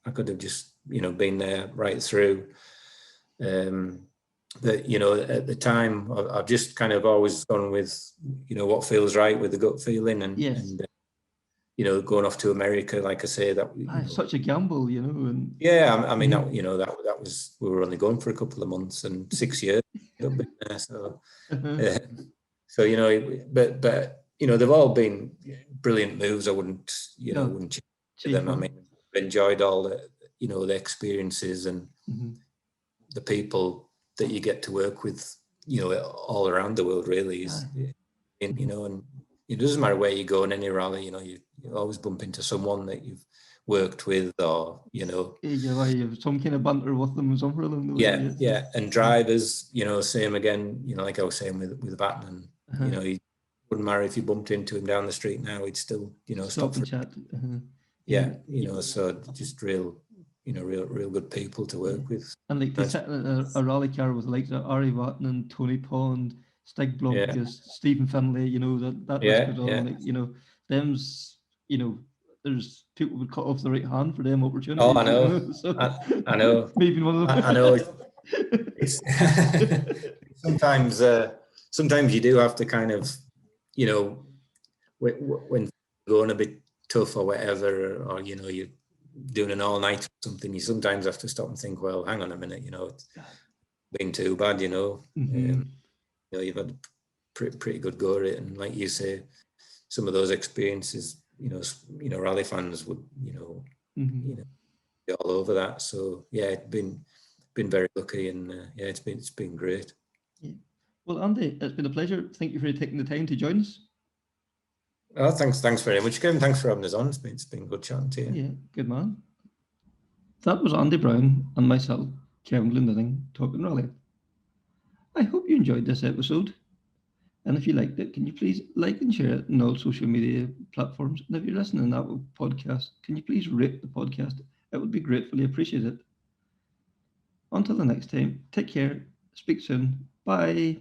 S5: I could have just, been there right through. But at the time, I've just kind of always gone with, what feels right, with the gut feeling, and going off to America, like I say, that
S2: such a gamble, And
S5: I mean, that was, we were only going for a couple of months and 6 years. So, but they've all been brilliant moves. I wouldn't change them. I mean, I've enjoyed all the experiences and the people that you get to work with, all around the world, really, is, and it doesn't matter where you go in any rally, you know, you always bump into someone that you've worked with, or, you know.
S2: You have some kind of banter with them or something along the way.
S5: Yeah. And drivers, you know, same again, you know, like I was saying with Vatanen, you know, he wouldn't matter if you bumped into him down the street now, he'd still, you know, stop
S2: and
S5: for
S2: chat.
S5: Yeah, you know, so just real good people to work with.
S2: And like to sit in a rally car with like Ari Vatanen, Tony Pond, Stig Blomqvist, Stephen Finlay, you know, that list goes on. Like, you know, them's, you know, there's people would cut off the right hand for them opportunities.
S5: Oh, I know.
S2: You know? So,
S5: I know.
S2: Maybe one of them.
S5: I know. It's sometimes you do have to kind of, you know, when going a bit tough or whatever, or, you know, you're doing an all-night or something, you sometimes have to stop and think, well, hang on a minute, you know, it's been too bad, you know. You know, you've had a pretty good go at it, and like you say, some of those experiences, you know, rally fans would, you know, be all over that. So yeah, it's been very lucky, and it's been great.
S2: Yeah. Well, Andy, it's been a pleasure. Thank you for taking the time to join us.
S5: Oh, thanks very much, Kevin. Thanks for having us on. It's been good chatting to you.
S2: Yeah, good man. That was Andy Brown and myself, Kevin Glendinning, talking rally. I hope you enjoyed this episode. And if you liked it, can you please like and share it on all social media platforms? And if you're listening to that podcast, can you please rate the podcast? It would be gratefully appreciated. Until the next time, take care. Speak soon. Bye.